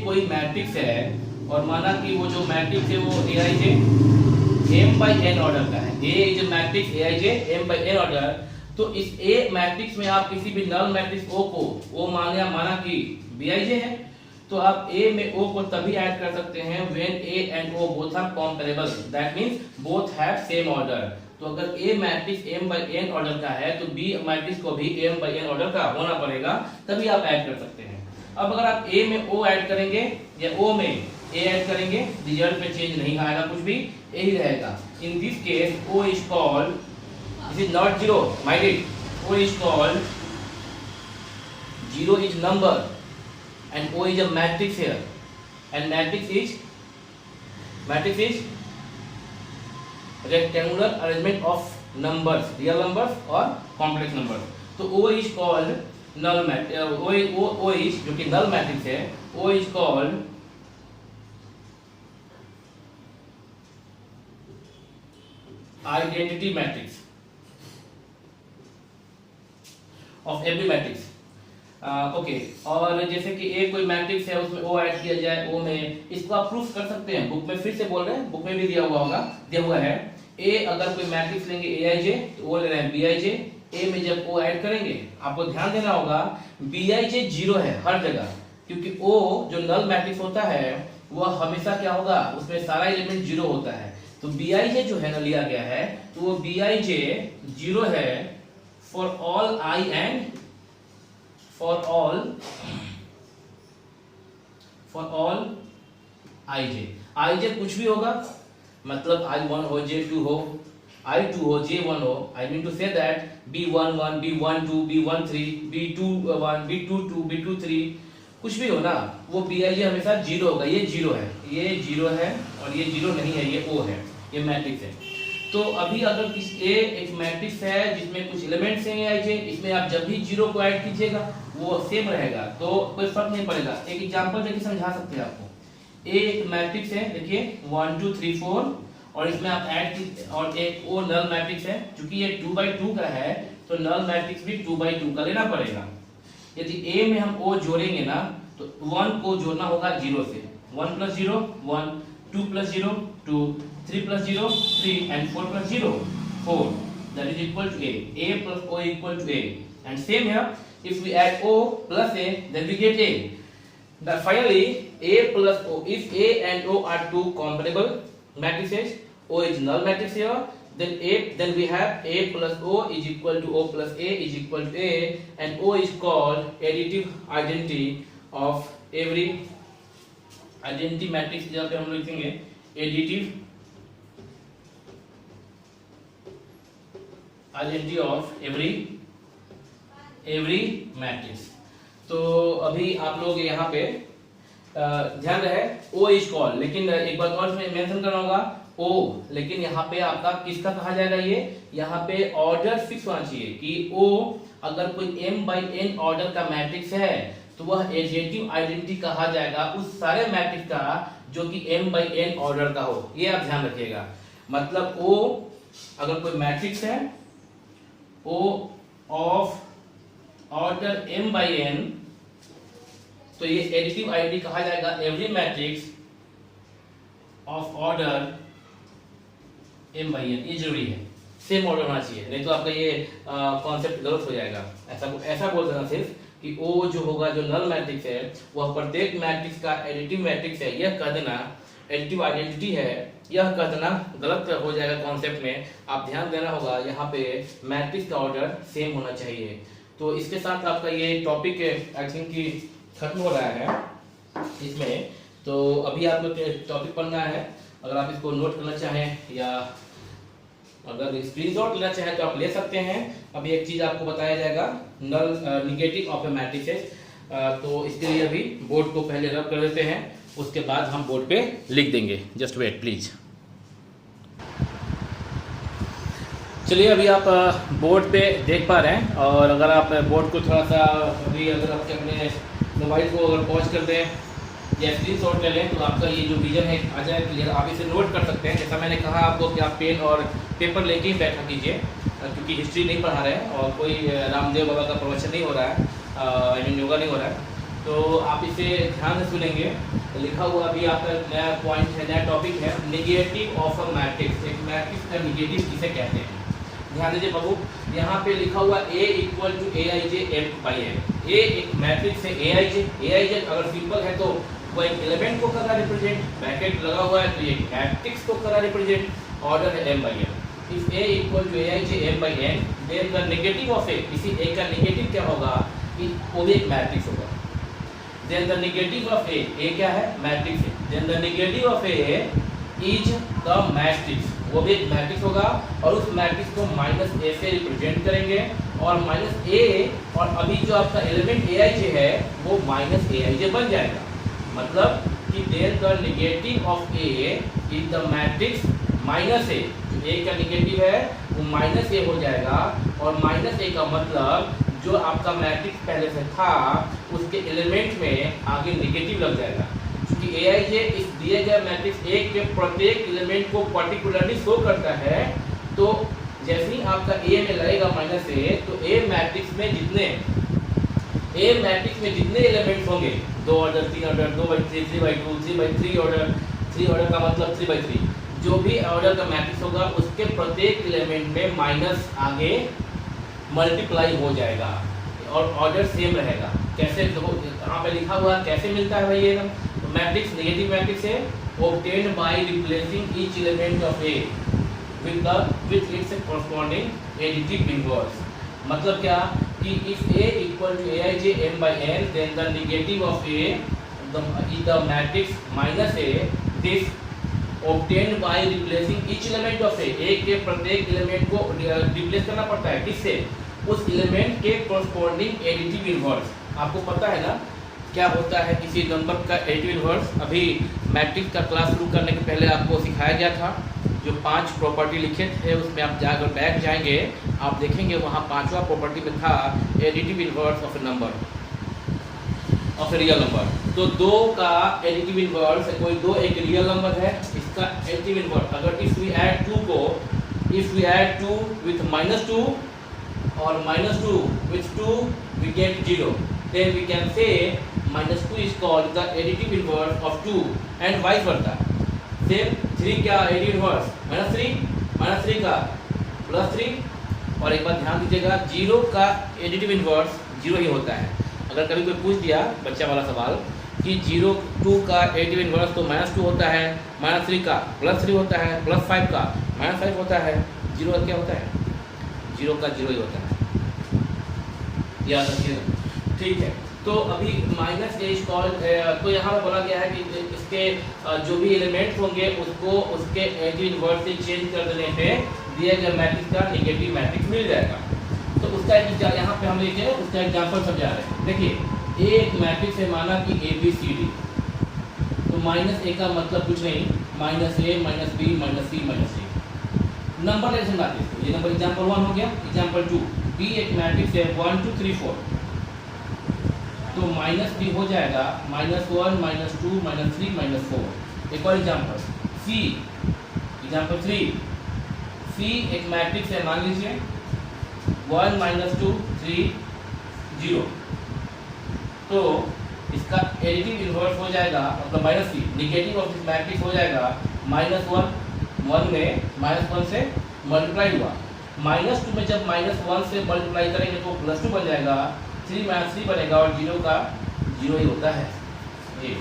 S1: कोई मैट्रिक्स है और माना कि वो जो मैट्रिक्स है वो ए i J m by n order का है, A is a matrix A i j m by n order. तो इस A मैट्रिक्स में आप किसी भी नल मैट्रिक्स O को, वो माना कि B i j है, तो आप A में O को तभी ऐड कर सकते हैं when A and O both are comparable, that means both have same order। तो अगर A matrix m by n order का है तो B मैट्रिक्स को भी m by n ऑर्डर का होना पड़ेगा, तभी आप ऐड कर सकते हैं। अब अगर आप A में O ऐड करेंगे या O में A ऐड करेंगे, रिजल्ट में चेंज नहीं आएगा, कुछ भी यही रहेगा। In this case O is called, this is not 0 mind it, O is called 0 is number and O is a matrix here, and matrix is rectangular arrangement of numbers, real numbers और complex numbers. तो O is called null matrix, O is जो कि null matrix है, O is called identity matrix of every matrix. Okay, और जैसे कि ए कोई matrix है उसमें ओ ऐड किया जाए, ओ में, इसको आप प्रूफ कर सकते हैं। बुक में फिर से बोल रहे हैं, बुक में भी दिया हुआ होगा, दिया हुआ है। ए अगर कोई मैट्रिक्स लेंगे ए आई जे, तो वो ले रहे हैं बी आई जे। ए में जब ओ ऐड करेंगे, आपको ध्यान देना होगा बी आई जे जीरो है हर जगह, क्योंकि ओ जो नल मैट्रिक्स होता है वह हमेशा क्या होगा, उसमें सारा एलिमेंट जीरो होता है। तो बी आई जे जो है ना लिया गया है, तो वो बी आई जे जीरो है for all I and for all ij कुछ भी होगा, मतलब i1 हो, j2 हो, i2 हो, j1 हो। I mean to say that b11, b12, b13, b21, b22, b23 कुछ भी हो ना, वो bij हमेशा जीरो होगा। ये जीरो है, ये जीरो है, और ये जीरो नहीं है, ये o है, ये मैट्रिक्स है। तो अभी अगर ए एक मैट्रिक्स है जिसमें कुछ एलिमेंट्स हैं आई जे, इसमें आप जब भी जीरो को ऐड कीजिएगा वो सेम रहेगा, तो कोई फर्क नहीं पड़ेगा। एक एग्जांपल देके समझा सकते हैं आपको। ए एक मैट्रिक्स है, देखिए 1 2 3 4, और इसमें आप ऐड की, और एक ओ नल मैट्रिक्स है, क्योंकि ये 2/2 का है तो नल मैट्रिक्स भी 2/2 का लेना पड़ेगा। यदि ए में हम ओ जोड़ेंगे ना, तो 1 को जोड़ना होगा 0 से, 1 + 0 1, 2 + 0 2, 3 + 0 3, and 4 + 0 4, that is equal to a. A plus o equal to a. And same here, if we add o plus a, then we get a. That finally a plus o, if a and o are two compatible matrices, o is null matrix here, then we have a plus o is equal to o plus a is equal to a, and o is called additive identity of every identity matrix। जहाँ पे हम लिखेंगे additive identity of every matrix। तो अभी आप लोग यहाँ पे ध्यान रहे O इज कॉल्ड, लेकिन एक बात और मेंशन करना होगा O, लेकिन यहाँ पे आपका किसका कहा जाएगा, ये यहाँ पे ऑर्डर फिक्स होना चाहिए कि O अगर कोई m/n ऑर्डर का मैट्रिक्स है तो वह एडिटिव आइडेंटिटी कहा जाएगा उस सारे मैट्रिक्स का जो कि m/n ऑर्डर का हो। ये आप ध्यान रखिएगा। मतलब O अगर कोई मैट्रिक्स है O ऑफ ऑर्डर m/n, तो ये एडिटिव आइडेंटिटी कहा जाएगा every matrix of order m/n। ये जरूरी है, सेम ऑर्डर होना चाहिए, नहीं तो आपका ये कॉन्सेप्ट गलत हो जाएगा। ऐसा बोल देना सिर्फ कि O जो होगा, जो नल मैट्रिक्स है, वह प्रत्येक मैट्रिक्स का एडिटिव मैट्रिक्स है, यह कह देना एडिटिव आइडेंटिटी है, यह कह देना गलत हो जाएगा कॉन्सेप्ट में। आप ध्यान देना होगा यहाँ पे मैट्रिक्स का ऑर्डर सेम होना चाहिए। तो इसके साथ आपका ये टॉपिक आई थिंक कि खत्म हो रहा है इसमें। तो अभी आपको टॉपिक पढ़ना है, अगर आप इसको नोट करना चाहें या अगर स्क्रीनशॉट लेना चाहें तो आप ले सकते हैं। अभी एक चीज आपको बताया जाएगा, नल नेगेटिव ऑफ ए मैट्रिसेस। तो इसके लिए अभी बोर्ड को पहले रब कर देते हैं, उसके बाद हम बोर्ड पे लिख देंगे। Just wait please. चलिए अभी आप बोर्ड पे देख पा रहे हैं, और अगर आप बोर्ड को थोड़ा सा अभी अगर आप अपने मोबाइल को अगर पॉज कर दें या स्क्रीनशॉट ले लें तो आपका ये जो विजन है आ जाए क्लियर। आप इसे नोट कर सकते हैं। जैसा मैंने कहा आपको कि आप पेन और पेपर लेके ही बैठा कीजिए, क्योंकि हिस्ट्री नहीं पढ़ा रहे हैं और कोई रामदेव बाबा का प्रवचन नहीं हो रहा है, आई मीन योगा नहीं हो रहा है। तो आप इसे ध्यान से सुनेंगे। लिखा हुआ अभी आपका नया पॉइंट है, नया टॉपिक है, नेगेटिव ऑफ अ मैट्रिक्स। एक मैट्रिक्स का नेगेटिव किसे कहते हैं, ध्यान दीजिए बाबू। यहाँ पे लिखा हुआ A equal to a i j m/n। A एक मैट्रिक्स है ए आई जे अगर सिंपल है तो वो एक एलिमेंट को कर रहा रिप्रेजेंट, ब्रैकेट लगा हुआ है तो ये मैट्रिक्स को कर रहा रिप्रेजेंट, ऑर्डर है m/n। If A equal to a i j m/n, then the negative of A, किसी A का नेगेटिव क्या होगा, कि वो भी एक मैट्रिक्स होगा। Then the negative of A क्या है, मैट्रिक्स है। Then the negative of A is the matrix, वो भी एक मैट्रिक्स होगा, और उस मैट्रिक्स को -a से रिप्रेजेंट करेंगे, और -a और अभी जो आपका एलिमेंट aij है वो -aij बन जाएगा। मतलब कि then the negative of A is the matrix -a, जो ए का निगेटिव है वो माइनस ए हो जाएगा, और माइनस ए का मतलब जो आपका मैट्रिक्स पहले से था उसके एलिमेंट में आगे निगेटिव लग जाएगा, क्योंकि ए आई जे इस दिए गए मैट्रिक्स ए के प्रत्येक एलिमेंट को पर्टिकुलरली शो करता है। तो जैसे ही आपका ए में लगेगा माइनस ए, तो ए मैट्रिक्स में जितने एलिमेंट्स होंगे, 2 ऑर्डर 3 ऑर्डर 2/3 3/2 3/3 ऑर्डर, 3 ऑर्डर का मतलब 3/3, जो भी ऑर्डर का मैट्रिक्स होगा उसके प्रत्येक एलिमेंट में माइनस आगे मल्टीप्लाई हो जाएगा और ऑर्डर सेम रहेगा। कैसे देखो यहाँ पे लिखा हुआ कैसे मिलता है भाई ये मैट्रिक्स, नेगेटिव मैट्रिक्स है obtained by replacing each element of A with its corresponding additive inverse। मतलब क्या कि if A equal to aij m by n, then the negative of A is the matrix minus A, this obtained by replacing each element of A। A के प्रत्येक element को replace करना पड़ता है किससे, उस एलिमेंट के corresponding additive inverse। आपको पता है ना क्या होता है किसी नंबर का एडिटिव इनवर्स। अभी मैट्रिक्स का क्लास शुरू करने के पहले आपको सिखाया गया था, जो 5 प्रॉपर्टी लिखे थे उसमें आप जाकर बैक जाएंगे, आप देखेंगे वहाँ 5वां प्रॉपर्टी में था additive inverse of A number, of a real number. तो 2 का एडिटिव इनवर्स, कोई 2 एक रियल नंबर है, इसका एडिटिव इनवर्स अगर इफ वी ऐड 2 विथ -2 और -2 with 2 we get 0, then we can say -2 is called the additive inverse of 2 and vice versa। same 3 क्या additive inverse -3 का +3। और एक बात ध्यान दीजिएगा 0 का additive inverse 0 ही होता है। अगर कभी कोई पूछ दिया बच्चा वाला सवाल कि 2 का additive inverse तो -2 होता है, -3 का +3 होता है, +5 का -5 होता है, 0 का क्या होता है, 0 का 0 ही होता है, याद रखिएगा। ठीक है, तो अभी -a इज कॉल्ड, तो यहाँ पे बोला गया है कि इसके जो भी एलिमेंट्स होंगे उसको उसके एडिटिव इनवर्स से चेंज कर देने पे दिए गए मैट्रिक्स का नेगेटिव मैट्रिक्स मिल जाएगा। तो उसका यहाँ पे हम लेके उसका एग्जांपल समझा रहे हैं। देखिए ए एक मैट्रिक्स है, माना कि ABCD, तो -a का मतलब कुछ नहीं, -a -b -c -c number lesson बात है। ये नंबर एग्जांपल 1 हो गया। एग्जांपल 2 B एक मैट्रिक्स है 1 2 3 4, तो -b हो जाएगा -1 -2 -3 -4। एक और एग्जांपल एग्जांपल 3 C एक मैट्रिक्स है, मान लीजिए 1 -2 3 0, तो इसका एडिटिव इनवर्स हो जाएगा मतलब -c, negative of this matrix हो जाएगा -1 में -1 से मल्टीप्लाई हुआ, -2 में जब -1 से मल्टीप्लाई करेंगे तो +2 बन जाएगा, 3 -3 बनेगा और 0 का 0 ही होता है ये।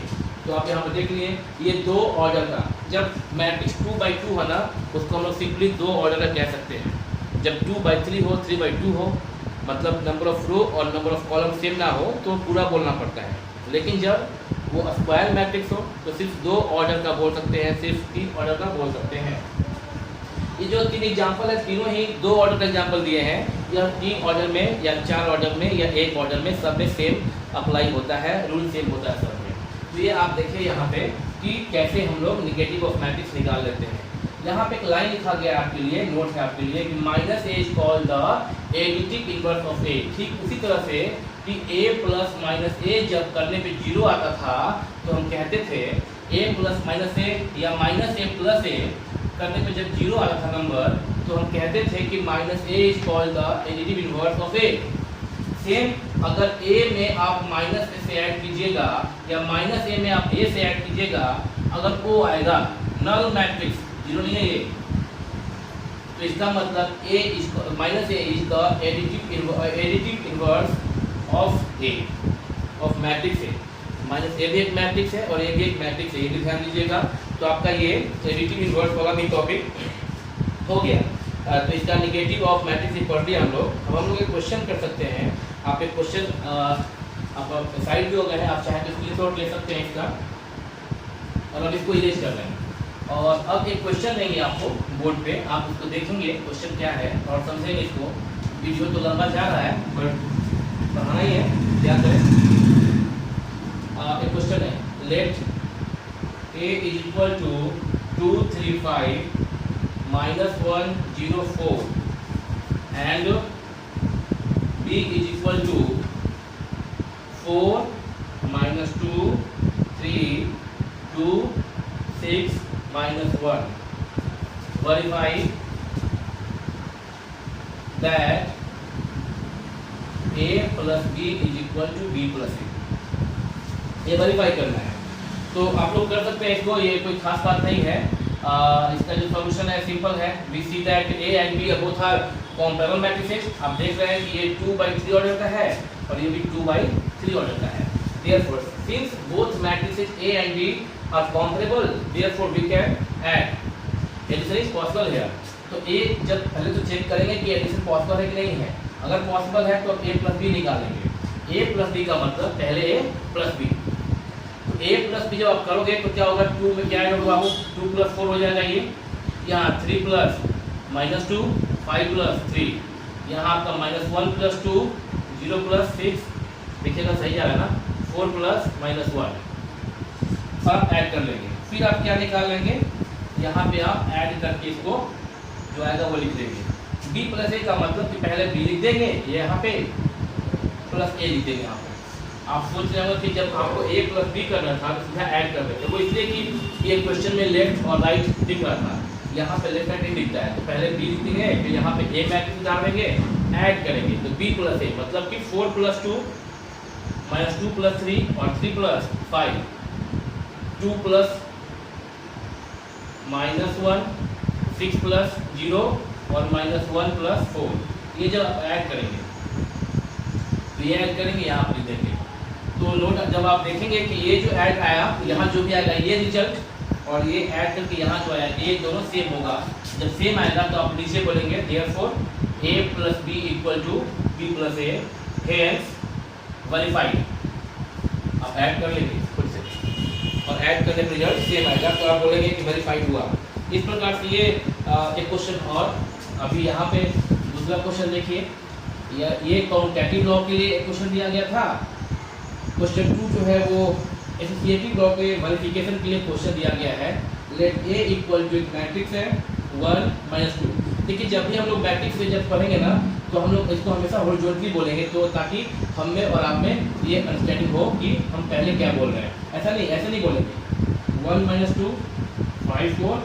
S1: तो आप यहाँ पर देख लिए ये 2 ऑर्डर का, जब मैट्रिक्स 2/2 है ना उसको हम लोग सिंपली 2 ऑर्डर का कह सकते हैं। जब 2/3 हो 3/2 हो, मतलब नंबर ऑफ रो और नंबर ऑफ कॉलम सेम ना हो तो पूरा बोलना पड़ता है। लेकिन जब वो स्क्वायर मैट्रिक्स हो तो सिर्फ 2 ऑर्डर का बोल सकते हैं, सिर्फ 3 ऑर्डर का बोल सकते हैं। ये जो 3 एग्जाम्पल है तीनों ही 2 ऑर्डर का एग्जाम्पल दिए हैं, या 3 ऑर्डर में या 4 ऑर्डर में या 1 ऑर्डर में, सब में सेम अप्लाई होता है, रूल सेम होता है सब में। तो ये आप देखिए यहाँ पे कि कैसे हम लोग नेगेटिव ऑफ मैट्रिक्स निकाल लेते हैं। यहाँ पे एक लाइन लिखा गया है आपके लिए, नोट है आपके लिए कि -a is called the additive inverse of a। ठीक उसी तरह से कि a प्लस -a जब करने पे 0 आता था तो हम कहते थे a प्लस -a या -a प्लस a करने पे जब 0 आता था नंबर, तो हम कहते थे कि -a is called the additive inverse of a। Same अगर a में आप -a से ऐड कीजिएगा या -a में आप a से ऐड कीजिएगा, अगर o आएगा नल मैट्रिक्स 0 नहीं है ये, तो इसका मतलब -a is the additive inverse of a, of matrix a। -a भी एक मैट्रिक्स है और ये भी एक मैट्रिक्स है, ये भी ध्यान दीजिएगा। तो आपका ये एडिटिव इनवर्स वाला भी टॉपिक हो गया। तो इसका नेगेटिव ऑफ मैट्रिक्स ही पढ़ लिया हम लोग। अब हम लोग एक क्वेश्चन कर सकते हैं। आप एक क्वेश्चन आप साइड भी हो गए हैं, आप चाहें तो स्क्रीनशॉट ले सकते हैं इसका, और अब इसको इरेज कर लें। और अब एक क्वेश्चन देंगे आपको बोर्ड पे, आप उसको देखेंगे क्वेश्चन क्या है और समझेंगे इसको। वीडियो तो लंबा जा रहा है बट पढ़ाना ही है, याद करें। एक क्वेश्चन है, let a is equal to 2 3 5 -1 0 4 and b is equal to 4 -2 3 2 6 -1. Verify that a plus b is equal to b plus a. ये वेरीफाई करना है। तो आप लोग कर सकते हैं इसको, ये कोई खास बात नहीं है। इसका जो सॉल्यूशन है सिंपल है। We see that a and b both are comparable matrices. आप देख रहे हैं कि ये 2/3 ऑर्डर का है और ये भी 2/3 ऑर्डर का है। Therefore, since both matrices A and B are comparable, therefore we can add. Addition is possible here. तो A जब पहले तो चेक करेंगे कि एडिशन पॉसिबल है कि नहीं है। अगर पॉसिबल है तो A प्लस B निकालेंगे। A प्लस B का मतलब पहले A प्लस B। तो A प्लस B जब आप करोगे तो क्या होगा, 2 में क्या ऐड होगा, 2 + 4 हो जाएगा ये। यहाँ 3 + -2 5 + 3, यहाँ आपका -1 + 2 0 + 6, देखिएगा सही जा रहा है ना, 4 + -1 सब ऐड कर लेंगे। फिर आप क्या निकाल लेंगे, यहाँ पे आप ऐड करके इसको जो आएगा वो लिख देंगे। b + a का मतलब कि पहले b लिख देंगे यहाँ पे प्लस a लिख देंगे यहाँ पे। आप सोच रहे हो कि जब आपको a + b करना था तो सीधा ऐड कर देते, वो इसलिए कि ये क्वेश्चन में लेफ्ट और राइट दिख रहा था, यहाँ पे लेफ्ट राइट नहीं दिखता है। तो पहले b लिख देंगे, फिर यहाँ पे a मैट्रिक्स डाल देंगे, ऐड करेंगे तो b + a मतलब कि 4 + 2 -2 + 3 और 3 + 5 2 + -1 6 + 0 और -1 + 4, ये जब आप ऐड करेंगे तो ये ऐड करेंगे यहाँ पर देंगे। तो नोट जब आप देखेंगे कि ये जो ऐड आया यहाँ जो भी आएगा ये रिजल्ट और ये ऐड करके यहाँ जो आया ये दोनों सेम होगा। जब सेम आएगा तो आप नीचे बोलेंगे therefore a + b = b + a, hence verified. आप ऐड कर लेंगे खुद से और ऐड करने पर रिजल्ट सेम आएगा तो आप बोलेंगे कि वेरीफाइड हुआ। इस प्रकार से ये एक क्वेश्चन। और अभी यहाँ पे दूसरा क्वेश्चन देखिए, ये काउंटेटिव लॉ के लिए एक क्वेश्चन दिया गया था। क्वेश्चन 2 जो है वो एसोसिएटिव लॉ के वेरिफिकेशन के लिए क्वेश्चन दिया गया है। लेट a = एक मैट्रिक्स है 1 - 2। देखिए जब भी हम लोग मैट्रिक्स से जब पढ़ेंगे ना तो हम लोग इसको हमेशा हॉरिजॉन्टली बोलेंगे, तो ताकि हम में और आप में ये अंडरस्टैंडिंग हो कि हम पहले क्या बोल रहे हैं। ऐसे नहीं बोलेंगे 1 - 2 5 4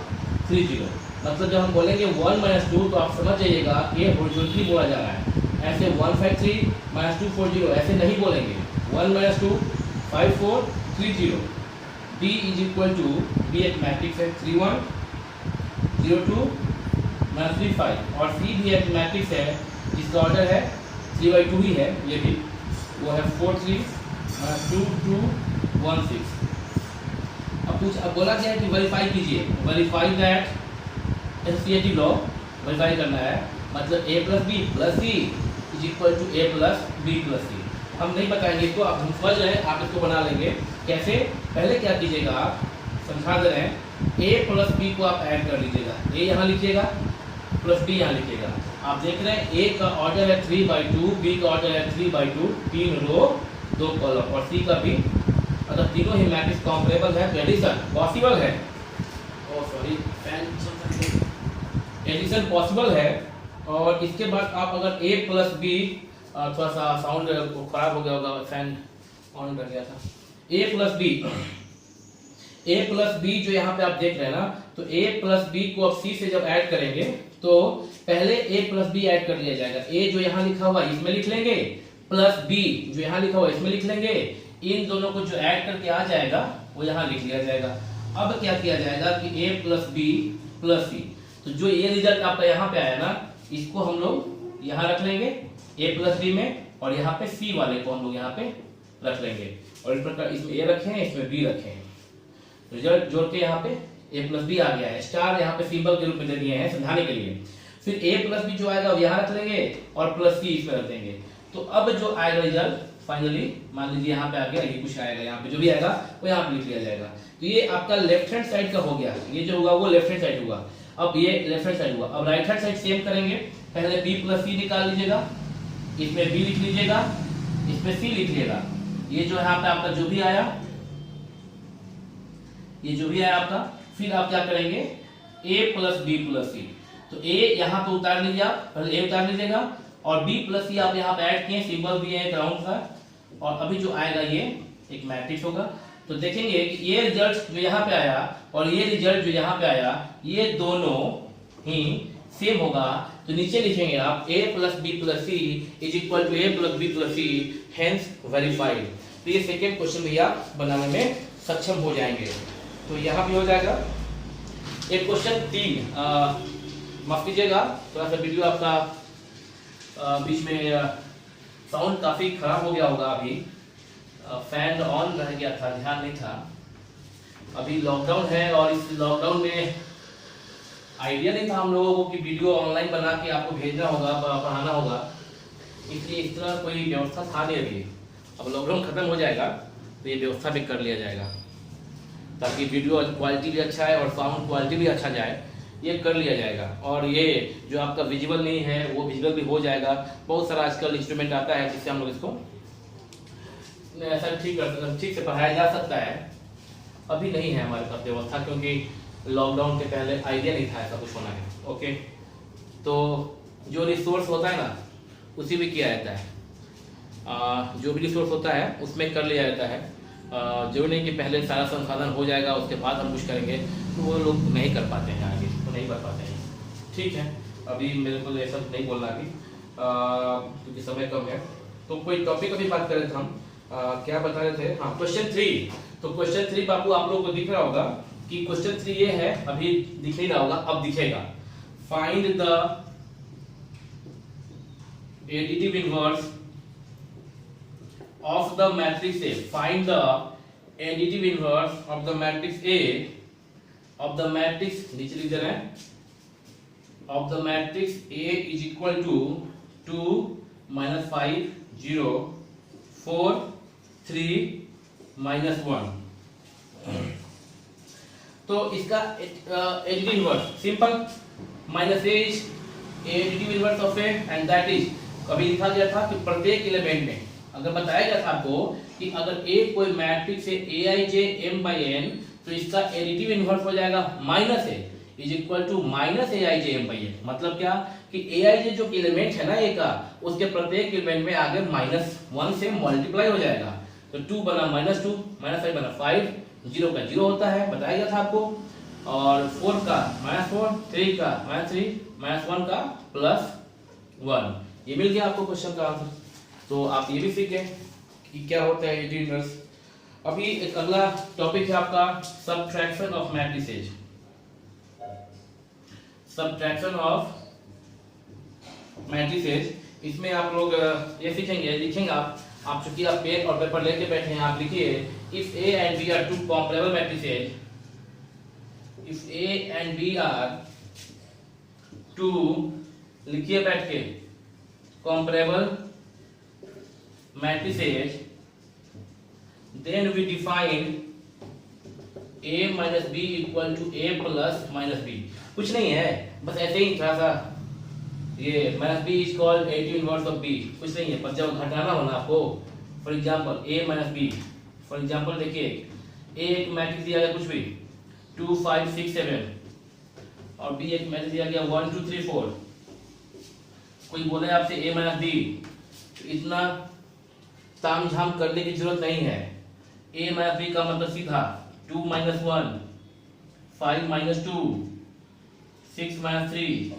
S1: 3 0, मतलब जब हम बोलेंगे 1 - 2 तो आप समझ जाइएगा ये हॉरिजॉन्टली बोला जा रहा है। ऐसे 1 5 3 -2 4 0 ऐसे नहीं बोलेंगे। 1 - 2 5 4 3 0। b = b एक मैट्रिक्स है 3 1 0 2 -3 5 और c भी एक मैट्रिक्स है जिसका ऑर्डर है 3/2 ही है, ये भी वो है 4 3 -2 2 1 6। अब बोला गया है कि वेरीफाई कीजिए, verify that associative law verify करना है, मतलब a + b + c = a + b + c। हम नहीं बताएंगे इसको, आप हम समझ रहे हैं, आप इसको बना लेंगे। कैसे, पहले क्या कीजिएगा, आप समझा दे रहे हैं, a + b को आप ऐड कर लीजिएगा। a यहाँ लिखिएगा प्लस b यहाँ लिखिएगा। आप देख रहे हैं a का ऑर्डर है 3/2, b का ऑर्डर है 3/2, 3 रो 2 कॉलम और c का भी, अगर तीनों ही मैट्रिक्स कॉम्परेबल है तो एडिशन पॉसिबल है। एडिशन पॉसिबल है। और इसके बाद आप अगर a + b, थोड़ा सा साउंड खराब हो गया होगा, फैन ऑन कर गया था। a + b जो यहाँ पे आप देख रहे हैं ना, तो a + b को अब c से जब ऐड करेंगे तो पहले a + b ऐड कर दिया जाएगा। a जो यहाँ लिखा हुआ इसमें लिख लेंगे, प्लस b जो यहाँ लिखा हुआ इसमें लिख लेंगे। इन दोनों को जो ऐड करके आ जाएगा वो यहाँ लिख लिया जाएगा। अब क्या किया जाएगा कि a + b + c, तो जो ये रिजल्ट आपका यहाँ पे आया ना, इसको हम लोग यहाँ रख लेंगे a + b में, और यहाँ पे c वाले को हम लोग यहाँ पे रख लेंगे। और इस प्रकार इसमें a रखे हैं, इसमें b रखे हैं। रिजल्ट जोड़ के यहाँ पे a + b आ गया है। स्टार यहाँ पे सिंबल के रूप में दे दिए हैं समझाने के लिए। फिर a + b जो आएगा वो यहाँ रख लेंगे और प्लस c इसमें रख देंगे। तो अब जो आएगा रिजल्ट फाइनली मान लीजिए यहाँ पे आ गया, ये कुछ आएगा, यहाँ पे जो भी आएगा वो यहाँ पे लिख लिया जाएगा। तो ये आपका लेफ्ट हैंड साइड का हो गया, ये जो होगा वो लेफ्ट हैंड साइड होगा। अब ये लेफ्ट हैंड साइड हुआ। अब राइट हैंड साइड सेम करेंगे, पहले b + c निकाल लीजिएगा, इसमें b लिख लीजिएगा, इसमें c लिख लीजिएगा। ये जो यहाँ पे आपका जो भी आया, ये जो भी आया आपका, फिर आप क्या करेंगे a + b + c, तो a यहाँ पे उतार लीजिए, आप पहले a उतार लीजिएगा और b प्लस c आप यहाँ पे ऐड किए, सिंबल दिए एक राउंड का, और अभी जो आएगा ये एक मैट्रिक्स होगा। तो देखेंगे कि ये रिजल्ट जो यहाँ पे आया और ये रिजल्ट जो यहाँ पे आया ये दोनों ही सेम होगा। तो नीचे लिखेंगे आप a plus B plus C is equal to a plus B plus C, hence verified. तो ये सेकेंड क्वेश्चन भैया बनाने में सक्षम हो जाएंगे। तो यहाँ भी हो जाएगा। एक क्वेश्चन 3, माफ कीजिएगा थोड़ा सा वीडियो आपका बीच में साउंड काफी खराब हो गया होगा। अभी फैन ऑन रह गया था, ध्यान नहीं था। अभी लॉकडाउन है और इस लॉकडाउन में आइडिया नहीं था हम लोगों को कि वीडियो ऑनलाइन बना के आपको भेजना होगा, पढ़ाना होगा, इसलिए इस तरह कोई व्यवस्था था नहीं अभी। अब लॉकडाउन खत्म हो जाएगा तो ये व्यवस्था भी कर लिया जाएगा ताकि वीडियो क्वालिटी भी अच्छा है और साउंड क्वालिटी भी अच्छा जाए, ये कर लिया जाएगा। और ये जो आपका विजुअल नहीं है वो विजुअल भी हो जाएगा। बहुत सारा आजकल इंस्ट्रूमेंट आता है जिससे हम लोग इसको ऐसा ठीक से पढ़ाया जा सकता है। अभी नहीं है हमारे पास व्यवस्था क्योंकि लॉकडाउन के पहले आइडिया नहीं था ऐसा कुछ होना है। ओके, तो जो रिसोर्स होता है ना उसी में किया जाता है। जो भी रिसोर्स होता है उसमें कर लिया जाता है। जो नहीं कि पहले सारा संसाधन हो जाएगा उसके बाद हम कुछ करेंगे, तो वो लोग नहीं कर पाते हैं, आगे तो नहीं कर पाते हैं। ठीक है, अभी मेरे को ऐसा नहीं बोलना अभी क्योंकि समय कम है। तो कोई टॉपिक अभी बात कर रहे थे हम, क्या बता रहे थे? हाँ, क्वेश्चन 3। तो क्वेश्चन 3 बाबू आप लोगों को दिख रहा होगा कि क्वेश्चन 3 ये है, अभी दिख नहीं रहा होगा, अब दिखेगा। Find the additive inverse of the matrix A. Find the additive inverse of the matrix A of the matrix, नीचे लिख दे रहे हैं, of the matrix A is equal to 2 minus 5 0 4 3 minus 1। तो इसका additive inverse simple, minus A is additive inverse of A and that is, अभी लिखा गया था कि प्रत्येक एलिमेंट में अगर बताया गया था आपको कि अगर A कोई मैट्रिक्स है Aij m/n तो इसका एडिटिव इनवर्स हो जाएगा minus A is equal to minus Aij m/n। मतलब क्या कि Aij जो एलिमेंट है ना A का, उसके प्रत्येक एलिमेंट में आगे -1 से मल्टीप्लाई हो जाएगा। तो 2 बना -2, -5 बना 5, 0 का 0 होता है, बताया गया था आपको, और 4 का -4, 3 का -3, -1 का +1। ये मिल गया आपको क्वेश्चन का आंसर। तो आप ये भी सीखे कि क्या होता है एडिटिव इनवर्स। अभी एक अगला टॉपिक है आपका subtraction of matrices. Subtraction of matrices, इसमें आप लोग ये सीखेंगे, लिखेंगे आप चूंकि आप पेन और पेपर लेके बैठे हैं, आप लिखिए if A and B are two comparable matrices, if A and B are two, लिखिए बैठ के, comparable matrices, then we define A minus B equal to A plus minus B। कुछ नहीं है, बस ऐसे ही थोड़ा सा ये minus B is called additive inverse of B, कुछ नहीं है। पर जब घटाना हो ना आपको, for example A minus B, for example देखिए A एक मैट्रिक्स दिया गया कुछ भी 2 5 6 7 और B एक मैट्रिक्स दिया गया 1 2 3 4। कोई बोले आपसे A minus B, इतना तामझाम करने की जरूरत नहीं है। A minus B का मतलब सीधा 2 minus 1 5 minus 2 6 minus 3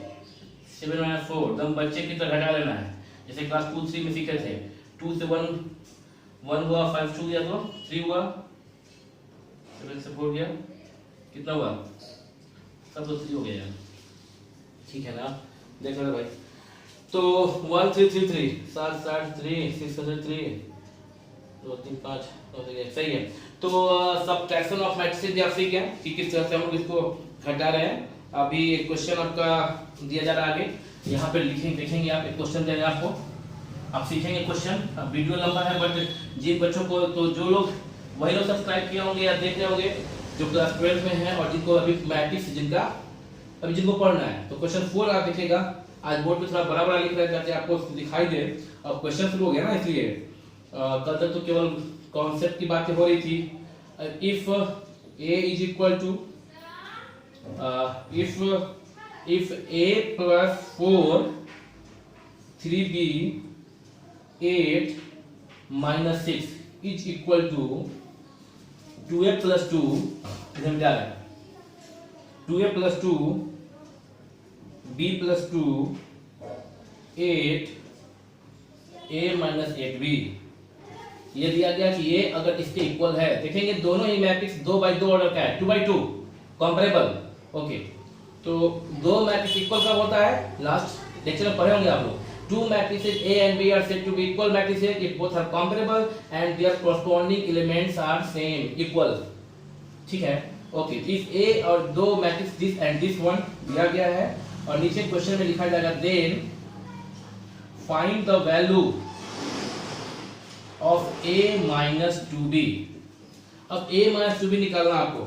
S1: 7 minus 4, एकदम बच्चे की तरह घटा लेना है। जैसे क्लास 2 3 में सीखे थे, 2 से 1 हुआ, 5 2 गया तो 3 हुआ, 7 से 4 गया, कितना हुआ? सब तो 3 हो गया यार, ठीक है ना? देख लो भाई। तो 1 3 3 3 7 7 3 6 3 2 3 5 सही है। तो सबट्रैक्शन ऑफ मैट्रिसेस आप सीख गए कि किस तरह से हम लोग इसको घटा रहे हैं। अभी एक क्वेश्चन आपका दिया जा रहा है आगे, यहाँ पे देखेंगे आप, एक क्वेश्चन दे रहे हैं आपको, आप सीखेंगे क्वेश्चन। वीडियो लंबा है बट जिन बच्चों को, तो जो लोग वही लोग सब्सक्राइब किए होंगे या देख रहे होंगे जो क्लास 12 में हैं और जिनको अभी मैट्रिक्स जिनको पढ़ना है। तो क्वेश्चन 4 आप देखिएगा, आज बोर्ड पे थोड़ा बड़ा बड़ा लिख रहा है ताकि आपको दिखाई दे। अब क्वेश्चन शुरू हो गया ना, इसलिए कल तक तो केवल कॉन्सेप्ट की बातें हो रही थी। If A is equal to if if a plus 4 3b 8 minus 6 is equal to 2a plus 2, इधर में क्या है 2a plus 2 b plus 2 8 a minus 8b। ये दिया गया कि ये अगर इसके इक्वल है, देखेंगे दोनों ही मैट्रिक्स 2x2 ऑर्डर का है, 2x2 कंपैरेबल। ओके, तो दो मैट्रिक्स इक्वल कब होता है? लास्ट लेक्चर में पढ़े होंगे आप लोग। Two matrices A and B are said to be equal matrices if both are comparable and their corresponding elements are same, equal। ठीक है, ओके। इस A और दो matrix this and this one दिया गया है और नीचे क्वेश्चन में लिखा जाएगा then find the value of A minus 2B। अब A माइनस 2B निकालना आपको,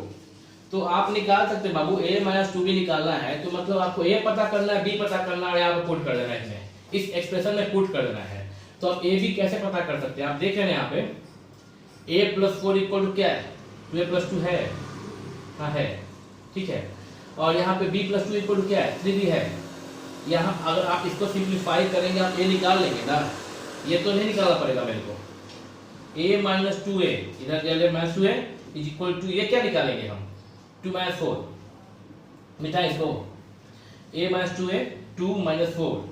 S1: तो आप निकाल सकते हैं बाबू। A माइनस 2B निकालना है तो मतलब आपको A पता करना है, B पता करना है और यहाँ पे पुट कर देना है, इसमें इस एक्सप्रेशन में पुट कर देना है। तो अब A B कैसे पता कर सकते हैं? आप देख रहे हैं यहाँ पे A प्लस 4 इक्वल टू क्या है? 2A प्लस 2 है, हाँ है, ठीक है। और यहाँ पे B प्लस 2 इक्वल टू क्या है? 3B है। यहाँ अगर आप इसको सिंप्लीफाई करेंगे आप A निकाल लेंगे ना, ये तो नहीं निकालना पड़ेगा मेरे को। A माइनस 2A, इधर क्या minus 2A is equal to, ये क्या निकालेंगे हम? 2 माइनस 4, मिटा इसको। A minus 2A 2 minus 4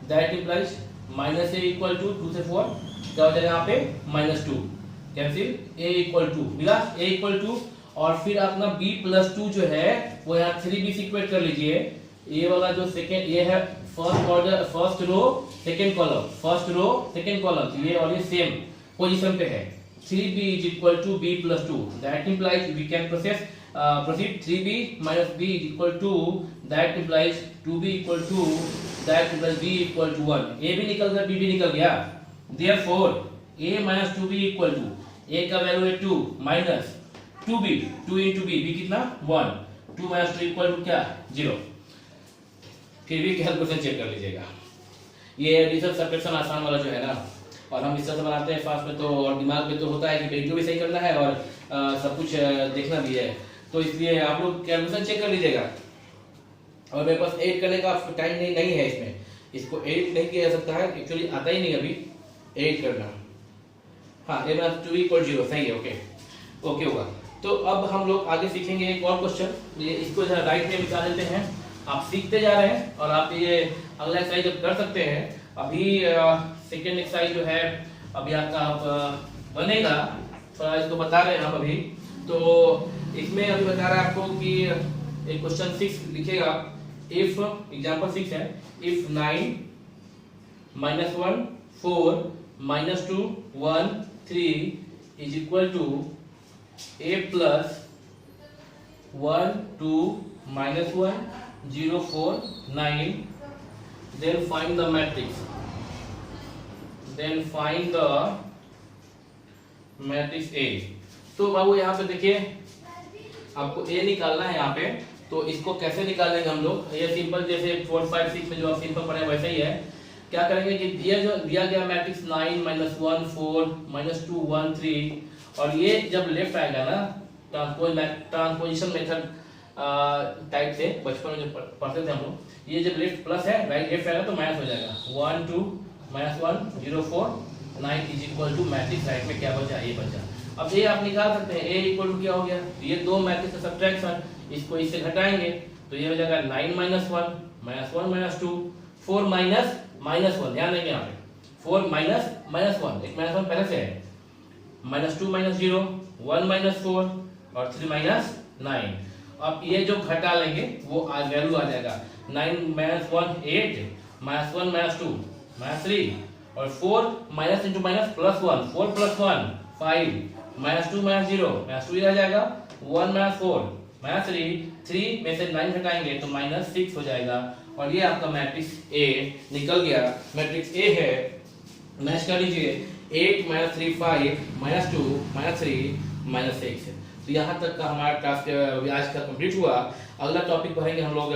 S1: that implies minus A equal to 2 से 4 क्या हो जाएगा यहाँ पे? Minus 2 cancel, A equal to मिला, A इक्वल टू। और फिर अपना B प्लस 2 जो है वो यहाँ 3B से इक्वेट कर लीजिए। ये वाला जो सेकेंड, ये है first order, first row second column, first row second column, ये और ये सेम पोजीशन पे है। 3B is equal to B plus 2 that implies we can proceed 3B minus B is equal to, that implies 2B equal to, that implies B equal to 1। A भी निकल गया, B भी निकल गया। Therefore A minus 2B equal to, A का value है 2 minus 2B, 2 into B, B कितना? 1। 2 minus 2 equal to क्या? 0। फिर भी कैलकुलेशन चेक कर लीजिएगा। ये एडिशन सब्ट्रैक्शन आसान वाला जो है ना, और हम इस तरह से बनाते हैं फास्ट में, तो और दिमाग में तो होता है कि पेज भी सही करना है और सब कुछ देखना भी है, तो इसलिए आप लोग कैलकुलेशन चेक कर लीजिएगा। और मेरे पास एडिट करने का टाइम नहीं है इसमें, इसको एडिट नहीं किया जा सकता है, एक्चुअली आता ही नहीं अभी एडिट करना। हाँ, A माइनस 2 इक्वल 0 सही है, ओके ओके होगा। तो अब हम लोग आगे सीखेंगे एक और क्वेश्चन, ये इसको जरा राइट में निकाल देते हैं। आप सीखते जा रहे हैं और आप ये अगला एक्सरसाइज जब कर सकते हैं। अभी सेकेंड एक्सरसाइज जो है अभी आपका बनेगा, थोड़ा इसको बता रहे हैं हम अभी। तो इसमें अभी बता रहा है आपको कि एक क्वेश्चन 6 लिखेगा। इफ एग्जांपल 6 है, if 9 minus 1 4 minus 2 1 3 is equal to A plus 1 2 minus 1 0 4 9, then find the matrix, then find the matrix A। तो बाबू यहाँ पे देखिए आपको A निकालना है यहाँ पे, तो इसको कैसे निकालेंगे हम लोग? ये सिंपल जैसे 4 5 6 में जो आप सिंपल पढ़े वैसे ही है। क्या करेंगे कि दिया गया मैट्रिक्स 9 माइनस 1 4 माइनस 2 1 3, और ये जब लेफ्ट आएगा ना, ट्रांसपोजिशन मेथड टाइप से बचपन में जो पढ़ते थे हम लोग, ये जब लेफ्ट प्लस है राइट लेफ्ट आएगा तो माइनस हो जाएगा। 1 2 minus 1 0 4 9 is equal to matrix right में क्या बचा? ये बचा। अब ये आप निकाल सकते हैं A इक्वल टू क्या हो गया? ये दो मैट्रिक्स का सब्ट्रैक्शन, इसको इससे घटाएंगे तो ये हो जाएगा 9 माइनस 1 माइनस 2 4 माइनस माइनस 1, ध्यान देंगे यहाँ पे 4 माइनस माइनस 1, एक माइनस 1 पहले से है, माइनस 2 माइनस 0 1 माइनस 4 और 3 माइनस 9। अब ये जो घटा लेंगे वो वैल्यू आ जाएगा 9 माइनस 1 8 माइनस 1 माइनस 2 माइनस 3 और 4 minus into minus plus 1 4 plus 1 5 minus 2 minus 0 minus 2 आ जाएगा 1 माइनस 4 माइनस 3 में से 9 घटाएंगे तो माइनस 6 हो जाएगा। और ये आपका मैट्रिक्स A निकल गया। मैट्रिक्स A है, मैच कर लीजिए 8 माइनस 3 5 माइनस 2 माइनस 3 माइनस 6। तो यहाँ तक का हमारा टास्क आज का कंप्लीट हुआ। अगला टॉपिक पढ़ेंगे हम लोग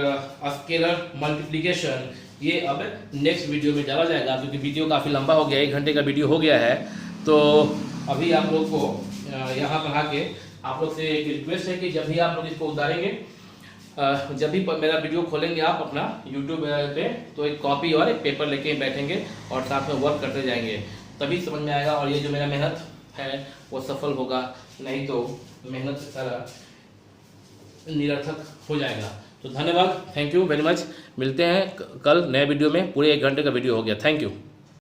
S1: स्केलर मल्टीप्लिकेशन। ये अब नेक्स्ट वीडियो में डाला जाएगा क्योंकि वीडियो काफ़ी लंबा हो गया, 1 घंटे का वीडियो हो गया है। तो अभी आप लोग को यहाँ पर आके आप लोग से एक रिक्वेस्ट है कि जब भी आप लोग इसको उतारेंगे जब भी मेरा वीडियो खोलेंगे आप अपना यूट्यूब पे, तो एक कॉपी और एक पेपर लेके बैठेंगे और साथ में वर्क करते जाएंगे, तभी समझ में आएगा और ये जो मेरा मेहनत है वो सफल होगा, नहीं तो मेहनत सारा निरर्थक हो जाएगा। तो धन्यवाद, थैंक यू वेरी मच। मिलते हैं कल नए वीडियो में। पूरे 1 घंटे का वीडियो हो गया। Thank you.